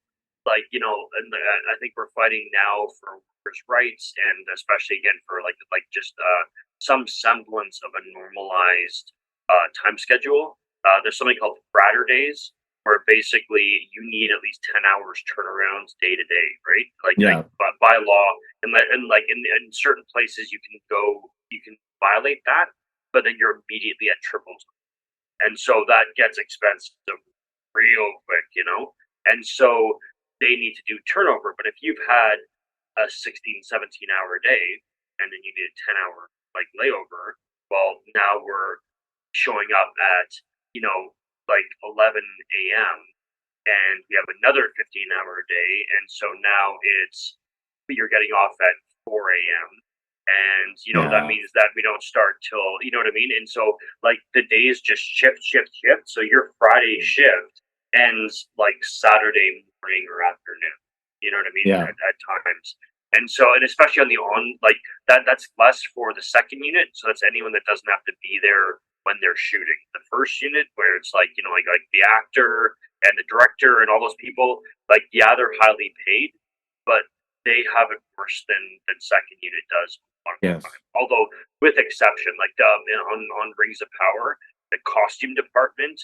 Speaker 2: like, and I think we're fighting now for workers' rights, and especially again for like just some semblance of a normalized time schedule. There's something called fratter days, where basically you need at least 10 hours turnarounds day to day, right?
Speaker 1: Yeah.
Speaker 2: But by law, and like in certain places you can violate that, but then you're immediately at triples, and so that gets expensive real quick. And so they need to do turnover. But if you've had a 16, 17 hour day and then you need a 10 hour like layover, well, now we're showing up at, like 11 a.m. and we have another 15-hour day. And so now you're getting off at 4 a.m. And, that
Speaker 1: Yeah.
Speaker 2: means that we don't start till, you know what I mean? And so, like, the days just shift. So your Friday shift ends like Saturday morning or afternoon. You know what I mean?
Speaker 1: Yeah.
Speaker 2: At times. And so, and especially on the like that's less for the second unit. So that's anyone that doesn't have to be there when they're shooting. The first unit, where it's like, like the actor and the director and all those people, like, yeah, they're highly paid, but they have it worse than second unit does.
Speaker 1: Yes.
Speaker 2: Although, with exception, like on Rings of Power, the costume department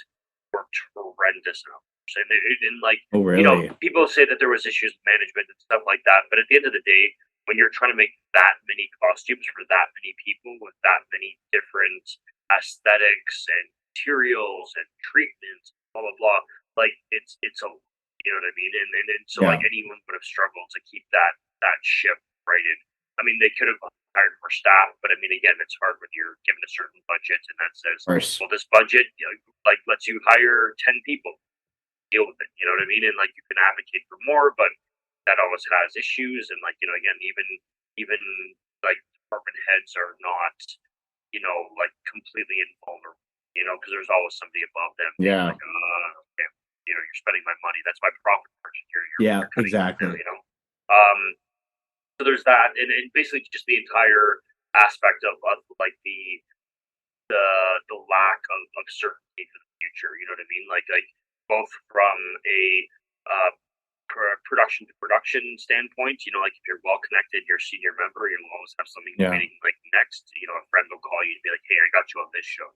Speaker 2: worked horrendous hours. And like,
Speaker 1: Oh, really?
Speaker 2: people say that there was issues with management and stuff like that, but at the end of the day, when you're trying to make that many costumes for that many people with that many different aesthetics and materials and treatments, blah blah blah, like it's a, you know what I mean? And so
Speaker 1: Yeah.
Speaker 2: like anyone would have struggled to keep that ship righted. I mean, they could have hired more staff, but I mean, again, it's hard when you're given a certain budget and that says,
Speaker 1: Of course.
Speaker 2: well, this budget, like lets you hire 10 people, deal with it. You know what I mean? And like you can advocate for more, but that always has issues. And like, again, even like department heads are not, like completely invulnerable. Because there's always somebody above them being
Speaker 1: Yeah.
Speaker 2: like, okay, you're spending my money. That's my profit margin.
Speaker 1: Yeah,
Speaker 2: You're cutting it
Speaker 1: exactly.
Speaker 2: now. So there's that, and basically just the entire aspect of like the lack of certainty for the future. You know what I mean? Like both from a production to production standpoint. Like if you're well connected, you're a senior member, you'll always have something
Speaker 1: Yeah.
Speaker 2: waiting. Like next, a friend will call you and be like, "Hey, I got you on this show."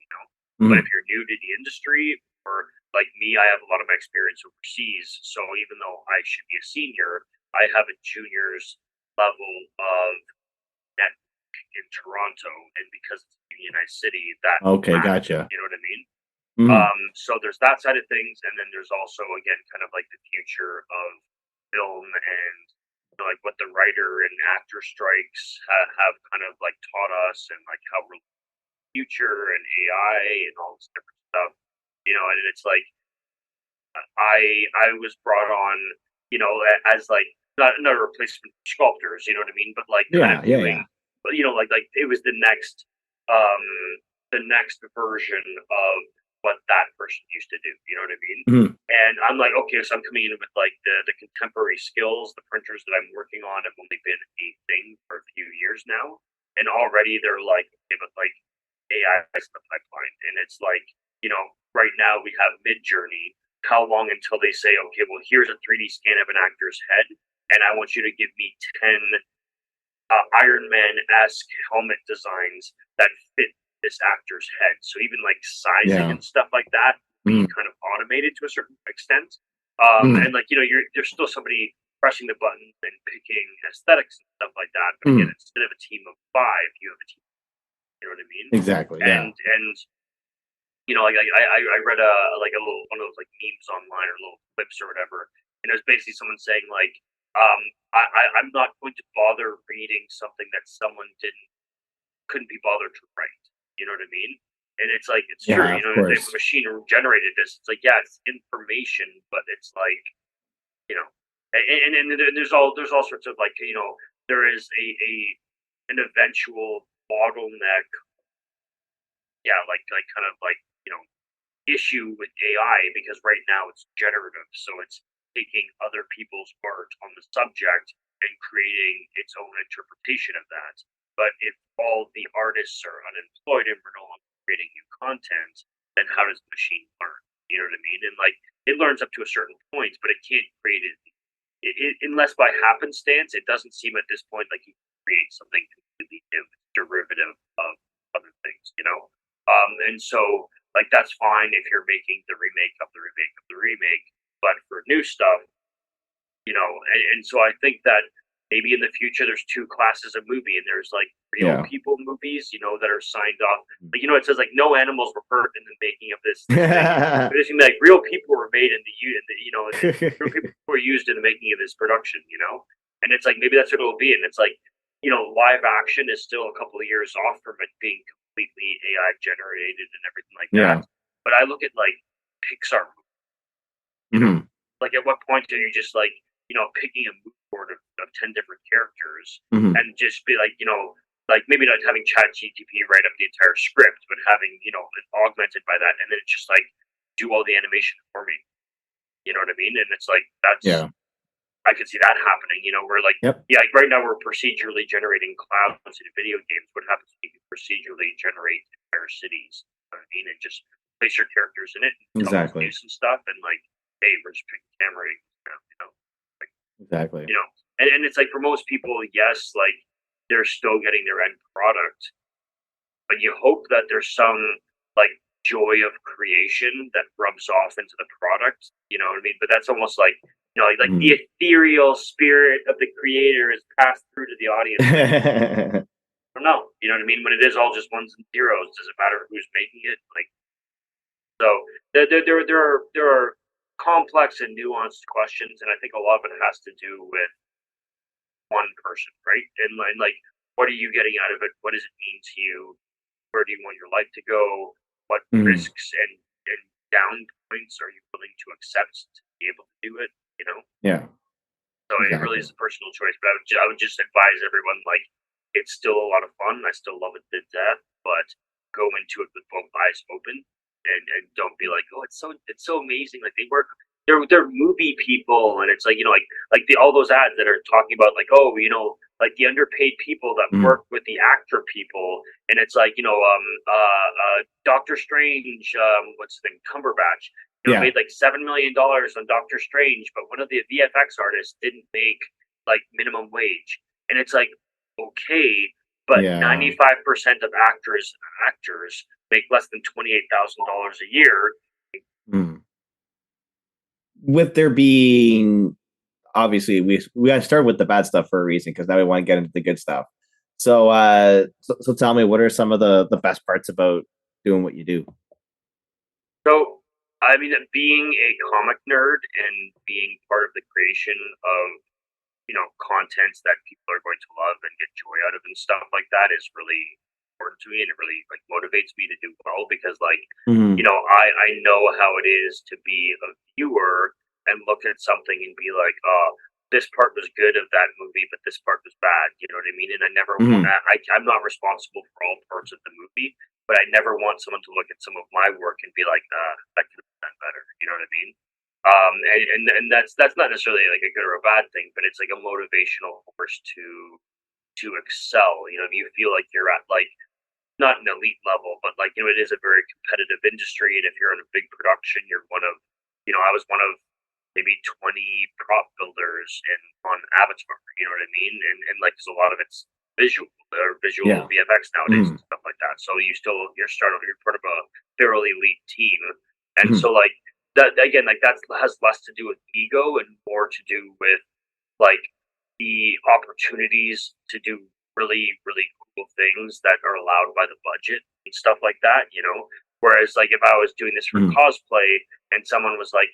Speaker 2: But if
Speaker 1: Mm.
Speaker 2: you're new to the industry, or like me, I have a lot of my experience overseas. So even though I should be a senior, I have a junior's level of network in Toronto, and because it's a unionized city, that
Speaker 1: Okay,
Speaker 2: matters.
Speaker 1: gotcha.
Speaker 2: You know what I mean?
Speaker 1: Mm.
Speaker 2: So there's that side of things, and then there's also again kind of like the future of film and like what the writer and actor strikes have kind of like taught us, and like how we're future and AI and all this different stuff. And it's like I was brought on, as like not a replacement for sculptors, you know what I mean, but like kind
Speaker 1: Yeah,
Speaker 2: of
Speaker 1: yeah,
Speaker 2: doing,
Speaker 1: yeah.
Speaker 2: like it was um the next version of what that person used to do. You know what I mean?
Speaker 1: Mhm.
Speaker 2: And I'm like, okay, so I'm coming in with like the contemporary skills. The printers that I'm working on have only been a thing for a few years now, and already they're like, okay, but like AI is in the pipeline, and it's like, right now we have Mid Journey. How long until they say, okay, well, here's a 3D scan of an actor's head, and I want you to give me 10 Iron Man-esque helmet designs that fit this actor's head. So even like sizing
Speaker 1: Yeah.
Speaker 2: and stuff like that be
Speaker 1: Mm.
Speaker 2: kind of automated to a certain extent.
Speaker 1: Mm.
Speaker 2: And like, there's still somebody pressing the button and picking aesthetics and stuff like that. But again,
Speaker 1: Mm.
Speaker 2: instead of a team of 5, you have a team. You know what I mean?
Speaker 1: Exactly. Yeah.
Speaker 2: And like I read a little one of those like memes online or little clips or whatever, and it was basically someone saying like, um, I'm not going to bother reading something that someone couldn't be bothered to write. You know what I mean? And it's like it's true.
Speaker 1: Yeah, of
Speaker 2: If a
Speaker 1: course.
Speaker 2: machine generated this, it's like, yeah, it's information, but it's like, you know, and there's all sorts of like, there is a an eventual bottleneck, yeah, like kind of like, issue with AI, because right now it's generative, so it's taking other people's art on the subject and creating its own interpretation of that. But if all the artists are unemployed and we're no longer creating new content, then how does the machine learn? You know what I mean? And like it learns up to a certain point, but it can't create it, unless by happenstance, it doesn't seem at this point like you create something completely new, derivative of other things, and so like that's fine if you're making the remake of the remake of the remake, but for new stuff, and so I think that maybe in the future there's two classes of movie, and there's like real people movies, that are signed off. Like, it says like no animals were hurt in the making of this thing. But it's gonna be like real people were made real people were used in the making of this production, and it's like maybe that's what it'll be, and it's like live action is still a couple of years off from it being completely AI generated and everything like that. But I look at like Pixar movies, like at what point do you just like picking a mood board of 10 different characters and just be like, like maybe not having ChatGPT write up the entire script, but having, it augmented by that. And then it's just like, do all the animation for me. You know what I mean? And it's like, I could see that happening, where like, like right now we're procedurally generating clouds in video games. What happens if you can procedurally generate entire cities? You know what I mean? And just place your characters in it and tell them to do some stuff. And like, hey, we're just picking camera now,
Speaker 1: Exactly.
Speaker 2: And it's like for most people, yes, like they're still getting their end product, but you hope that there's some like joy of creation that rubs off into the product. You know what I mean? But that's almost like like the ethereal spirit of the creator is passed through to the audience. I don't know. You know what I mean? When it is all just ones and zeros, does it matter who's making it? Like, so there are complex and nuanced questions, and I think a lot of it has to do with one person, right? And like, what are you getting out of it? What does it mean to you? Where do you want your life to go? What risks and down points are you willing to accept to be able to do it?
Speaker 1: Yeah.
Speaker 2: So it really is a personal choice, but I would just advise everyone, like, it's still a lot of fun. I still love it to death, but go into it with both eyes open. And don't be like, oh, it's so amazing. Like they're movie people, and it's like like all those ads that are talking about like, oh, like the underpaid people that work with the ACTRA people, and it's like Doctor Strange, what's the name, Cumberbatch, made like $7 million on Doctor Strange, but one of the VFX artists didn't make like minimum wage, and it's like, okay, but 95% of actors make less than $28,000 a year.
Speaker 1: With there being, obviously, we got to start with the bad stuff for a reason, because now we want to get into the good stuff. So, so tell me, what are some of the best parts about doing what you do?
Speaker 2: So, I mean, being a comic nerd and being part of the creation of content that people are going to love and get joy out of and stuff like that is really important to me, and it really like motivates me to do well, because like I know how it is to be a viewer and look at something and be like, oh, this part was good of that movie, but this part was bad. You know what I mean? And I never want I'm not responsible for all parts of the movie, but I never want someone to look at some of my work and be like, that could have been done better. You know what I mean? And that's not necessarily like a good or a bad thing, but it's like a motivational force to excel. If you feel like you're at like not an elite level, but like it is a very competitive industry, and if you're in a big production, you're one of I was one of maybe 20 prop builders on Avatar. You know what I mean? And like there's a lot of it's visual VFX nowadays and stuff like that. So you're part of a fairly elite team, and so like. That again, like that has less to do with ego and more to do with like the opportunities to do really, really cool things that are allowed by the budget and stuff like that, Whereas like if I was doing this for cosplay and someone was like,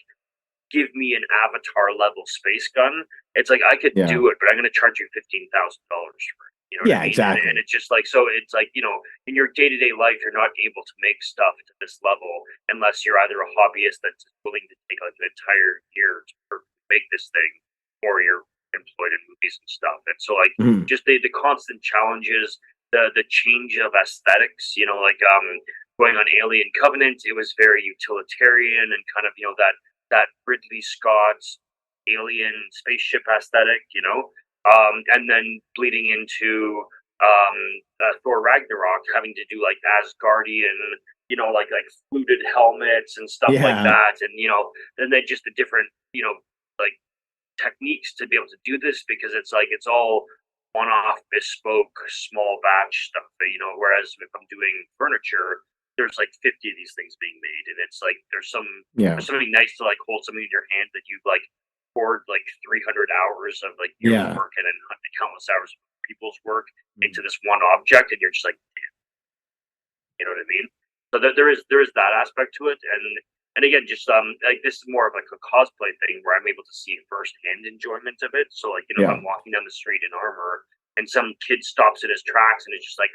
Speaker 2: give me an Avatar level space gun, it's like I could do it, but I'm going to charge you $15,000 for it. You know what I mean?
Speaker 1: Exactly.
Speaker 2: And it's just like, so it's like, in your day-to-day life, you're not able to make stuff to this level unless you're either a hobbyist that's willing to take like an entire year to make this thing, or you're employed in movies and stuff. And so like just the constant challenges, the change of aesthetics, like going on Alien Covenant, it was very utilitarian and kind of, that Ridley Scott's alien spaceship aesthetic, and then bleeding into Thor Ragnorok, having to do like Asgardian, like fluted helmets and stuff like that, and then just the different, like techniques to be able to do this because it's like it's all one-off, bespoke, small batch stuff. Whereas if I'm doing furniture, there's like 50 of these things being made, and it's like there's something nice to like hold something in your hand that you like poured like 300 hours of like your work and then countless hours of people's work into this one object, and you're just like, you know what I mean? So there is that aspect to it, and again, just like this is more of like a cosplay thing where I'm able to see firsthand enjoyment of it. So like if I'm walking down the street in armor and some kid stops in his tracks and it's just like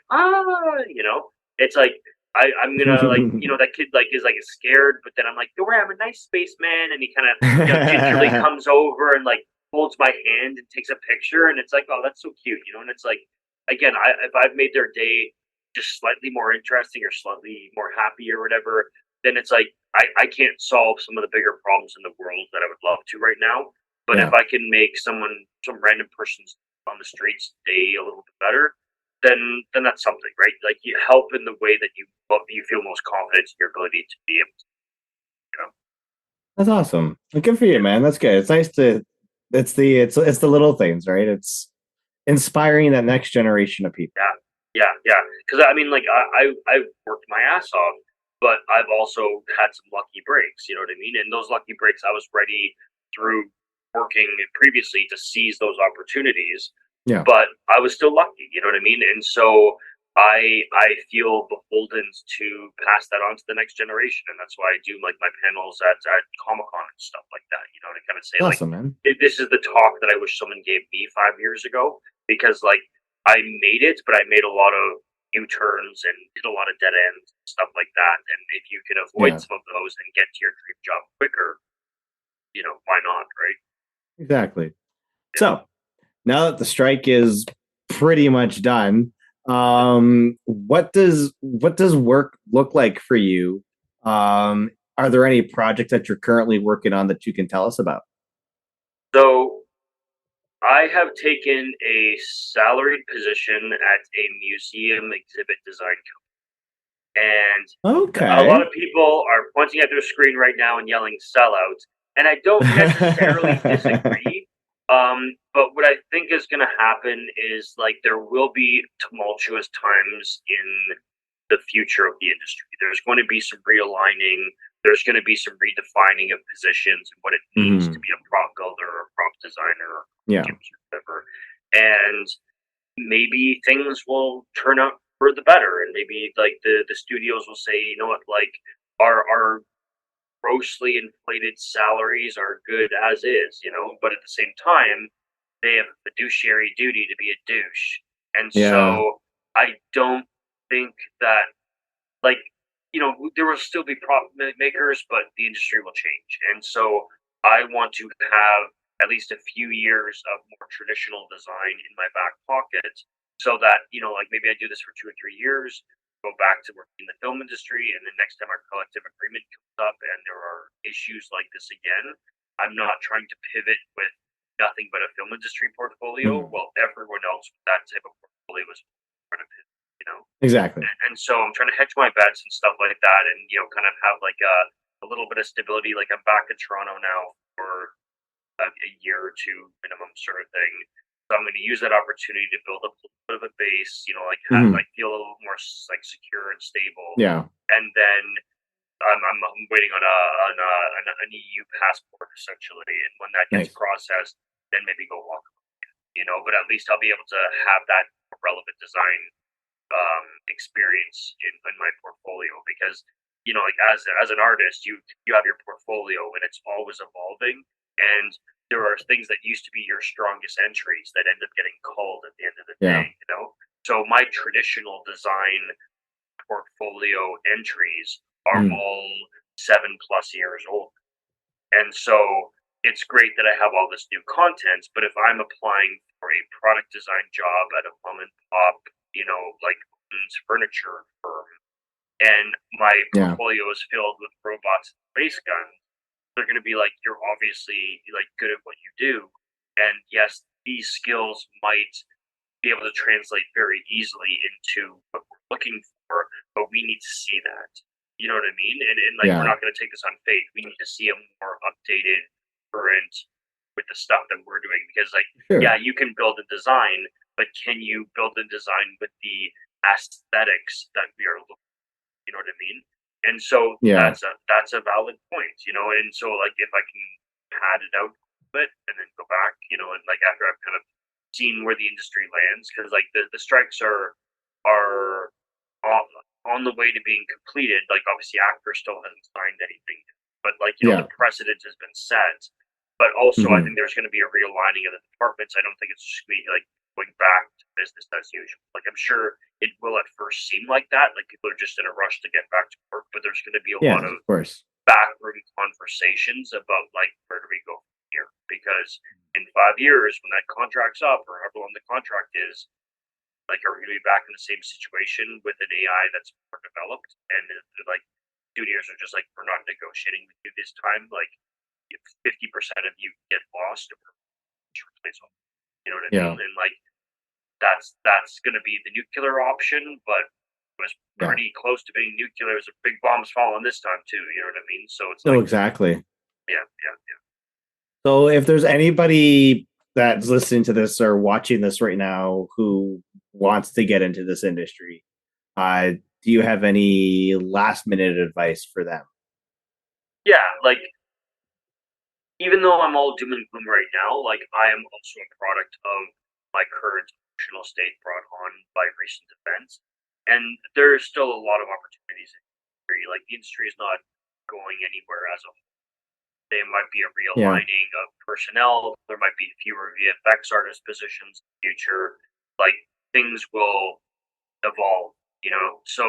Speaker 2: it's like I'm gonna like that kid like is like scared, but then I'm like, don't worry, I'm a nice spaceman, and he kind of gingerly comes over and like holds my hand and takes a picture, and it's like, oh, that's so cute, and it's like again, if I've made their day just slightly more interesting or slightly more happy or whatever, then it's like I can't solve some of the bigger problems in the world that I would love to right now. But if I can make some random person's on the streets day a little bit better, then that's something, right? Like you help in the way that you feel most confident in your ability to be able to,
Speaker 1: That's awesome. Good for you, man. That's good. It's nice to. It's the little things, right? It's inspiring that next generation of people.
Speaker 2: Yeah. Because I mean, like I've worked my ass off, but I've also had some lucky breaks. You know what I mean? And those lucky breaks, I was ready through working previously to seize those opportunities.
Speaker 1: Yeah.
Speaker 2: But I was still lucky. You know what I mean? And so I feel beholden to pass that on to the next generation, and that's why I do like my panels at Comic Con and stuff like that. To kind of say
Speaker 1: awesome,
Speaker 2: like,
Speaker 1: man.
Speaker 2: This is the talk that I wish someone gave me 5 years ago, because like I made it, but I made a lot of U-turns and did a lot of dead ends and stuff like that. And if you can avoid some of those and get to your dream job quicker, why not, right?
Speaker 1: Exactly. Yeah. So now that the strike is pretty much done, what does work look like for you? Are there any projects that you're currently working on that you can tell us about?
Speaker 2: So I have taken a salaried position at a museum exhibit design company. And a lot of people are pointing at their screen right now and yelling sellout. And I don't necessarily disagree. But what I think is going to happen is like there will be tumultuous times in the future of the industry. There's going to be some realigning. There's going to be some redefining of positions and what it means to be a prop builder or a prop designer or whatever. And maybe things will turn out for the better, and maybe like the studios will say, you know what, like our grossly inflated salaries are good as is, but at the same time they have a fiduciary duty to be a douche. And so I don't think that, like, there will still be prop makers, but the industry will change. And so I want to have at least a few years of more traditional design in my back pocket, so that, like maybe I do this for 2 or 3 years, go back to working in the film industry, and the next time our collective agreement comes up and there are issues like this again, I'm not trying to pivot with nothing but a film industry portfolio while everyone else with that type of portfolio is trying to pivot.
Speaker 1: Exactly.
Speaker 2: And so I'm trying to hedge my bets and stuff like that, and kind of have like a little bit of stability. Like I'm back in Toronto now for a year or two minimum, sort of thing. So I'm going to use that opportunity to build up a little bit of a base, like like feel a little more like secure and stable.
Speaker 1: Yeah.
Speaker 2: And then I'm waiting on an EU passport essentially, and when that gets processed, then maybe go walk. But at least I'll be able to have that relevant design experience in my portfolio, because like as an artist, you have your portfolio and it's always evolving, and there are things that used to be your strongest entries that end up getting called at the end of the day. So my traditional design portfolio entries are all 7+ years old, and so it's great that I have all this new content. But if I'm applying for a product design job at a mom and pop, like furniture firm, and my portfolio is filled with robots and space guns, they're going to be like, you're obviously like good at what you do, and yes, these skills might be able to translate very easily into what we're looking for, but we need to see that. You know what I mean? And like we're not going to take this on faith. We need to see a more updated, current with the stuff that we're doing, because like,
Speaker 1: Sure.
Speaker 2: yeah, you can build a design, but can you build a design with the aesthetics that we are looking, you know what I mean? And so
Speaker 1: Yeah.
Speaker 2: that's a valid point, you know. And so like if I can pad it out a bit and then go back, you know, and like after I've kind of seen where the industry lands, because like the strikes are on the way to being completed. Like obviously ACTRA still hasn't signed anything, but like, you know,
Speaker 1: Yeah.
Speaker 2: the precedent has been set. But also I
Speaker 1: Hmm.
Speaker 2: think there's going to be a realigning of the departments. I don't think it's just going to be like going back to business as usual. Like I'm sure it will at first seem like that, like people are just in a rush to get back to work, but there's going to be a
Speaker 1: Yeah,
Speaker 2: lot
Speaker 1: of
Speaker 2: of
Speaker 1: course.
Speaker 2: backroom conversations about like where do we go from here? Because in 5 years, when that contract's up, or however long the contract is, like are we going to be back in the same situation with an AI that's more developed, and like studios are just like, we're not negotiating with you this time. Like 50% of you get lost, or replace them. You know what I mean?
Speaker 1: Yeah.
Speaker 2: And like that's going to be the nuclear option, but it was
Speaker 1: Yeah.
Speaker 2: pretty close to being nuclear. There's a big bombs falling this time too. You know what I mean? So it's
Speaker 1: No,
Speaker 2: like,
Speaker 1: exactly.
Speaker 2: yeah, yeah, yeah.
Speaker 1: So if there's anybody that's listening to this or watching this right now who wants to get into this industry, do you have any last minute advice for them?
Speaker 2: Yeah, like even though I'm all doom and gloom right now, like I am also a product of my current emotional state brought on by recent events, and there's still a lot of opportunities in the industry. Like the industry is not going anywhere as a whole. There might be a
Speaker 1: Yeah.
Speaker 2: realigning of personnel. There might be fewer VFX artist positions in the future. Like things will evolve, you know. So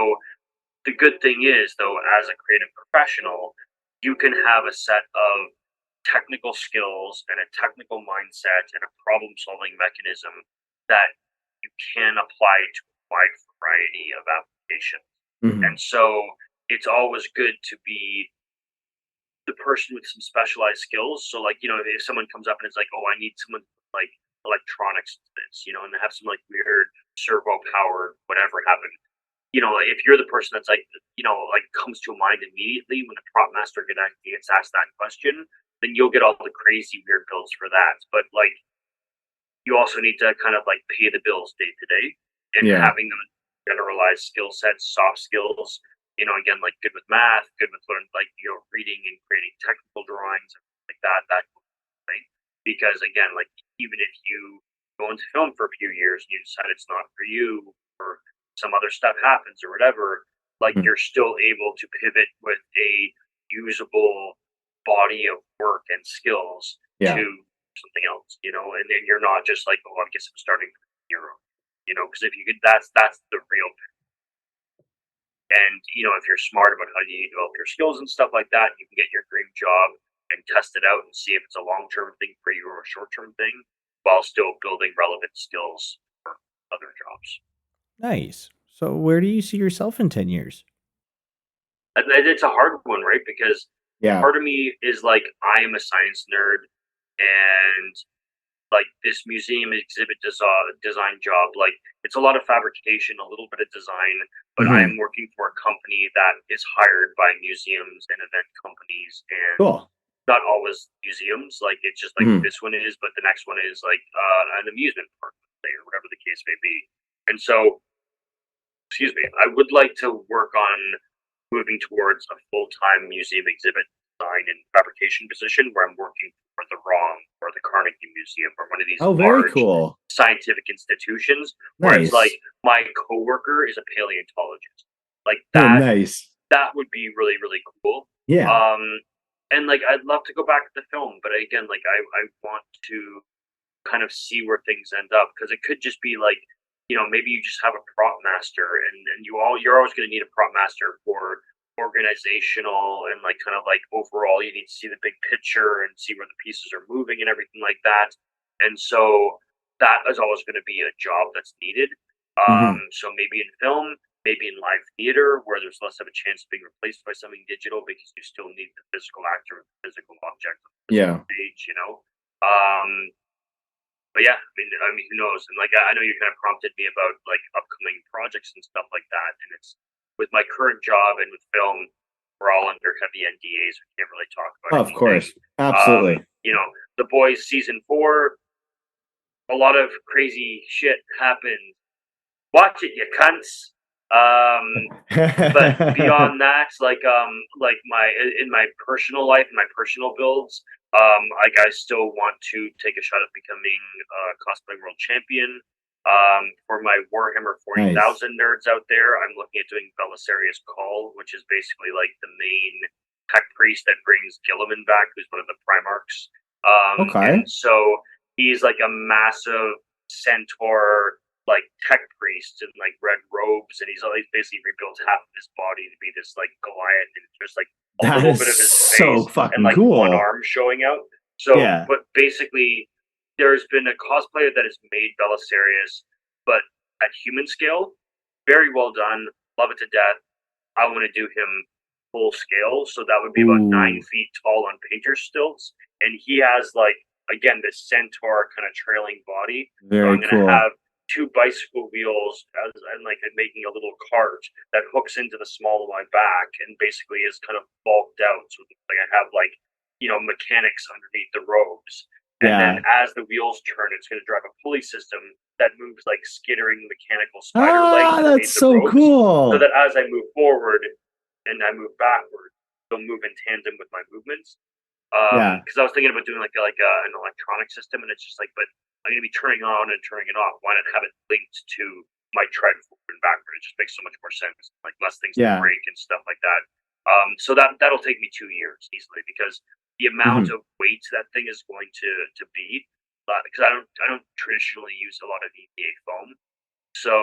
Speaker 2: the good thing is, though, as a creative professional, you can have a set of technical skills and a technical mindset and a problem solving mechanism that you can apply to a wide variety of applications. And
Speaker 1: Hmm.
Speaker 2: so it's always good to be the person with some specialized skills. So, like, you know, if someone comes up and is like, oh, I need someone like electronics to this, you know, and they have some like weird servo powered whatever happened, you know, if you're the person that's like, you know, like comes to mind immediately when the prop master gets asked that question, then you'll get all the crazy weird bills for that. But like, you also need to kind of like pay the bills day to day, and
Speaker 1: Yeah.
Speaker 2: having them generalized skill sets, soft skills, you know, again, like good with math, good with learning, like, you know, reading and creating technical drawings, like that thing. Because again, like even if you go into film for a few years and you decide it's not for you, or some other stuff happens or whatever, like
Speaker 1: Mhm.
Speaker 2: you're still able to pivot with a usable body of work and skills to
Speaker 1: Yeah.
Speaker 2: something else, you know, and then you're not just like, oh, I guess I'm starting from zero, you know, because if you could, that's the real. And you know, if you're smart about how you develop your skills and stuff like that, you can get your dream job and test it out and see if it's a long term thing for you or a short term thing, while still building relevant skills for other jobs.
Speaker 1: Nice. So where do you see yourself in 10 years?
Speaker 2: And it's a hard one, right? Because
Speaker 1: Yeah.
Speaker 2: part of me is like, I am a science nerd, and like this museum exhibit design job, like it's a lot of fabrication, a little bit of design, but I
Speaker 1: Hmm.
Speaker 2: am working for a company that is hired by museums and event companies, and
Speaker 1: Cool.
Speaker 2: not always museums. Like it's just like
Speaker 1: Hmm.
Speaker 2: this one is, but the next one is like an amusement park, or whatever the case may be. And so, excuse me, I would like to work on moving towards a full-time museum exhibit design and fabrication position where I'm working for the ROM or the Carnegie Museum or one of these
Speaker 1: Oh, very
Speaker 2: large
Speaker 1: cool.
Speaker 2: scientific institutions, where it's like
Speaker 1: Nice.
Speaker 2: my coworker is a paleontologist. Like
Speaker 1: Nice.
Speaker 2: that would be really, really cool.
Speaker 1: Yeah.
Speaker 2: Um, and like I'd love to go back to the film, but again, like I want to kind of see where things end up, because it could just be like, you know, maybe you just have a prop master, and you're always going to need a prop master for organizational and like kind of like overall, you need to see the big picture and see where the pieces are moving and everything like that. And so that is always going to be a job that's needed.
Speaker 1: Hmm.
Speaker 2: So maybe in film, maybe in live theater, where there's less of a chance of being replaced by something digital, because you still need the physical actor, the physical object on the physical
Speaker 1: Yeah.
Speaker 2: stage, you know. But yeah, I mean, who knows? And like, I know you kind of prompted me about like upcoming projects and stuff like that. And it's with my current job and with film, we're all under heavy NDAs. We can't really talk about
Speaker 1: Of
Speaker 2: anything.
Speaker 1: course. Absolutely.
Speaker 2: You know, The Boys season 4, a lot of crazy shit happened. Watch it, you cunts. But beyond that, like in my personal life, my personal builds, like I still want to take a shot at becoming cosplay world champion. For my Warhammer 40,000
Speaker 1: Nice.
Speaker 2: nerds out there, I'm looking at doing Belisarius Call, which is basically like the main tech priest that brings Gilliman back, who's one of the Primarchs.
Speaker 1: Okay.
Speaker 2: And so he's like a massive centaur, like tech priest in like red robes, and he's always basically rebuilt half of his body to be this like Goliath, and just like a
Speaker 1: That
Speaker 2: little
Speaker 1: is
Speaker 2: bit of his
Speaker 1: so
Speaker 2: face and
Speaker 1: fucking
Speaker 2: like one
Speaker 1: cool.
Speaker 2: arm showing out. So,
Speaker 1: Yeah.
Speaker 2: but basically, there's been a cosplayer that has made Belisarius, but at human scale, very well done. Love it to death. I want to do him full scale, so that would be about 9 feet tall on painter stilts, and he has like again this centaur kind of trailing body. So
Speaker 1: Very
Speaker 2: I'm gonna
Speaker 1: cool.
Speaker 2: have 2 bicycle wheels and like making a little cart that hooks into the small of my back and basically is kind of bulked out. So like I have like mechanics underneath the robes. And then
Speaker 1: Yeah.
Speaker 2: as the wheels turn, it's going to drive a pulley system that moves like skittering mechanical spider legs
Speaker 1: That's
Speaker 2: underneath the
Speaker 1: so
Speaker 2: robes. So
Speaker 1: cool.
Speaker 2: that as I move forward and I move backward, they'll move in tandem with my movements.
Speaker 1: Yeah.
Speaker 2: Because I was thinking about doing like an electronic system, and it's just like, but I'm going to be turning on and turning it off. Why not have it linked to my tread forward and backward? It just makes so much more sense. Like less things to
Speaker 1: Yeah.
Speaker 2: break and stuff like that. So that'll take me 2 years easily because the amount of weight that thing is going to be. Because I don't traditionally use a lot of EVA foam, so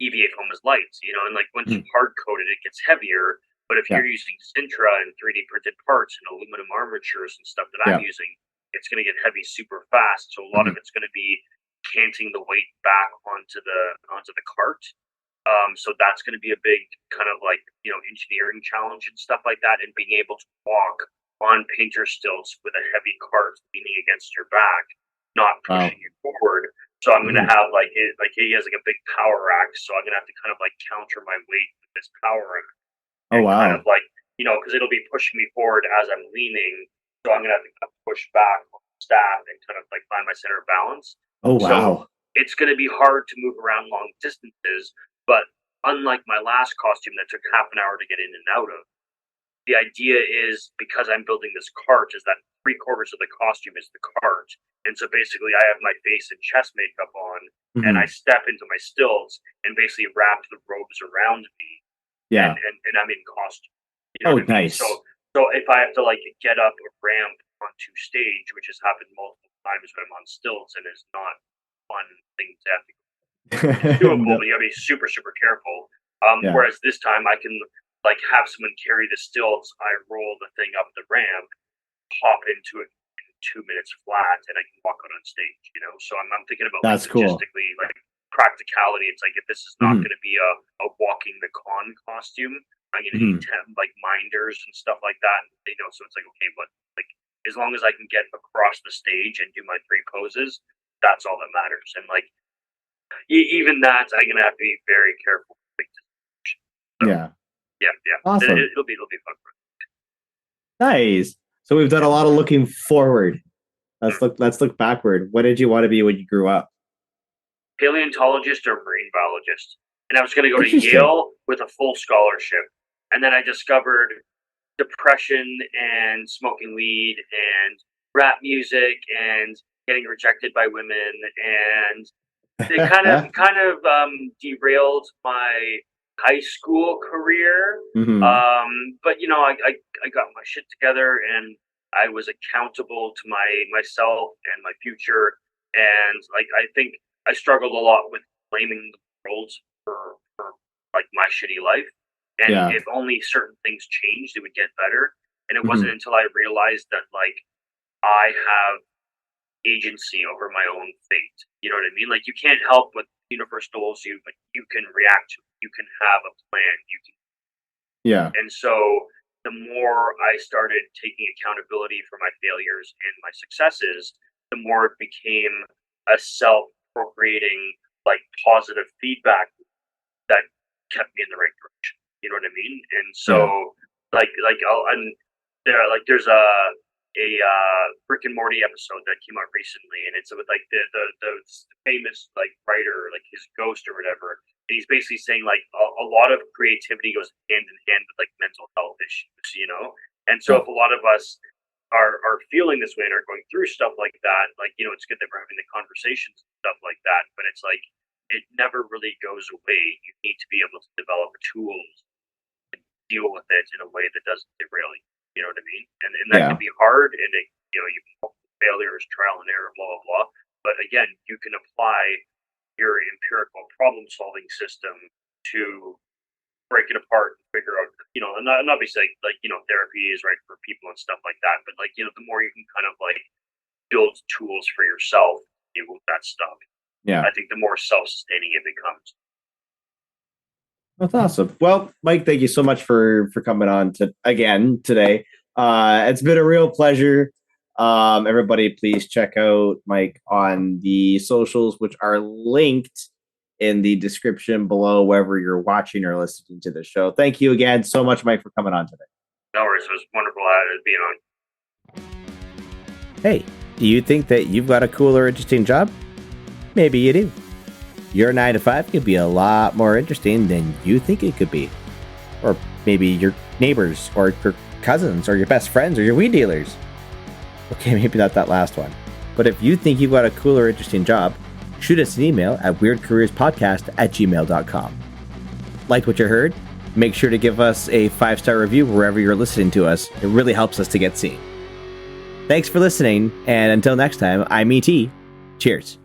Speaker 2: EVA foam is light, and like once you hard coat it, it gets heavier. But if
Speaker 1: Yeah.
Speaker 2: you're using Sintra and 3D printed parts and aluminum armatures and stuff that I'm
Speaker 1: Yeah.
Speaker 2: using, it's going to get heavy super fast. So a lot of it's going to be canting the weight back onto the cart. So that's going to be a big kind of like engineering challenge and stuff like that, and being able to walk on painter stilts with a heavy cart leaning against your back, not
Speaker 1: Wow.
Speaker 2: pushing you forward. So I'm gonna have like he has like a big power axe, so I'm gonna have to kind of like counter my weight with this power axe,
Speaker 1: Oh
Speaker 2: and kind of
Speaker 1: wow.
Speaker 2: like because it'll be pushing me forward as I'm leaning, so I'm gonna have to kind of push back on the staff and kind of like find my center of balance.
Speaker 1: Oh
Speaker 2: So
Speaker 1: wow.
Speaker 2: it's gonna be hard to move around long distances, but unlike my last costume that took half an hour to get in and out of, the idea is because I'm building this cart is that 3/4 of the costume is the cart. And so basically I have my face and chest makeup on and I step into my stilts and basically wrap the robes around me
Speaker 1: Yeah.
Speaker 2: and I'm in costume. You know
Speaker 1: Oh,
Speaker 2: what I mean?
Speaker 1: nice.
Speaker 2: So if I have to like get up a ramp onto stage, which has happened multiple times when I'm on stilts and is not a fun thing to have to it's doable,
Speaker 1: No.
Speaker 2: but you gotta be super, super careful.
Speaker 1: Yeah.
Speaker 2: Whereas this time I can like have someone carry the stilts, I roll the thing up the ramp, hop into it in 2 minutes flat, and I can walk out on stage. So I'm thinking about like
Speaker 1: That's cool.
Speaker 2: logistically, like practicality. It's like if this is not going to be a walking the con costume, I'm going to need like minders and stuff like that. So it's like okay, but like as long as I can get across the stage and do my 3 poses, that's all that matters. And like even that, I'm gonna have to be very careful. So,
Speaker 1: Yeah.
Speaker 2: yeah.
Speaker 1: Awesome.
Speaker 2: It'll be fun.
Speaker 1: Nice. So we've done a lot of looking forward.
Speaker 2: Mm.
Speaker 1: Let's look backward. What did you want to be when you grew up?
Speaker 2: Paleontologist or marine biologist, and I was going to go to
Speaker 1: Interesting.
Speaker 2: Yale with a full scholarship, and then I discovered depression and smoking weed and rap music and getting rejected by women, and it kind of derailed my high school career. But I got my shit together and I was accountable to myself and my future. And like I think I struggled a lot with blaming the world for like my shitty life. And
Speaker 1: Yeah.
Speaker 2: if only certain things changed, it would get better. And it wasn't until I realized that like I have agency over my own fate. You know what I mean? Like you can't help what the universe doles you, but you can react to it. You can have a plan. You can,
Speaker 1: Yeah.
Speaker 2: and so the more I started taking accountability for my failures and my successes, the more it became a self-procreating, like positive feedback that kept me in the right direction. You know what I mean? And so
Speaker 1: Yeah.
Speaker 2: like I'll and there like there's a Rick and Morty episode that came out recently, and it's with like the famous like writer, like his ghost or whatever. And he's basically saying like a lot of creativity goes hand in hand with like mental health issues, you know. And so if a lot of us are feeling this way and are going through stuff like that, like, you know, it's good that we're having the conversations and stuff like that, but it's like it never really goes away. You need to be able to develop tools to deal with it in a way that doesn't derail you. You know what I mean? And that can be hard, and it, you know, you can failures, trial and error, blah blah blah. But again, you can apply your empirical problem solving system to break it apart and figure out, you know, and obviously like, you know, therapy is right for people and stuff like that. But like, you know, the more you can kind of like build tools for yourself, you know, with that stuff.
Speaker 1: Yeah.
Speaker 2: I think the more self-sustaining it becomes.
Speaker 1: That's awesome. Well, Mike, thank you so much for coming on again today. It's been a real pleasure. Everybody, please check out Mike on the socials, which are linked in the description below, wherever you're watching or listening to the show. Thank you again so much, Mike, for coming on today.
Speaker 2: No worries. It was wonderful being on.
Speaker 1: Hey, do you think that you've got a cool or interesting job? Maybe you do. Your 9 to 5 could be a lot more interesting than you think it could be. Or maybe your neighbors, or your cousins, or your best friends, or your weed dealers. Okay, maybe not that last one. But if you think you've got a cool or interesting job, shoot us an email at weirdcareerspodcast@gmail.com. Liked what you heard? Make sure to give us a 5-star review wherever you're listening to us. It really helps us to get seen. Thanks for listening, and until next time, I'm E.T. Cheers.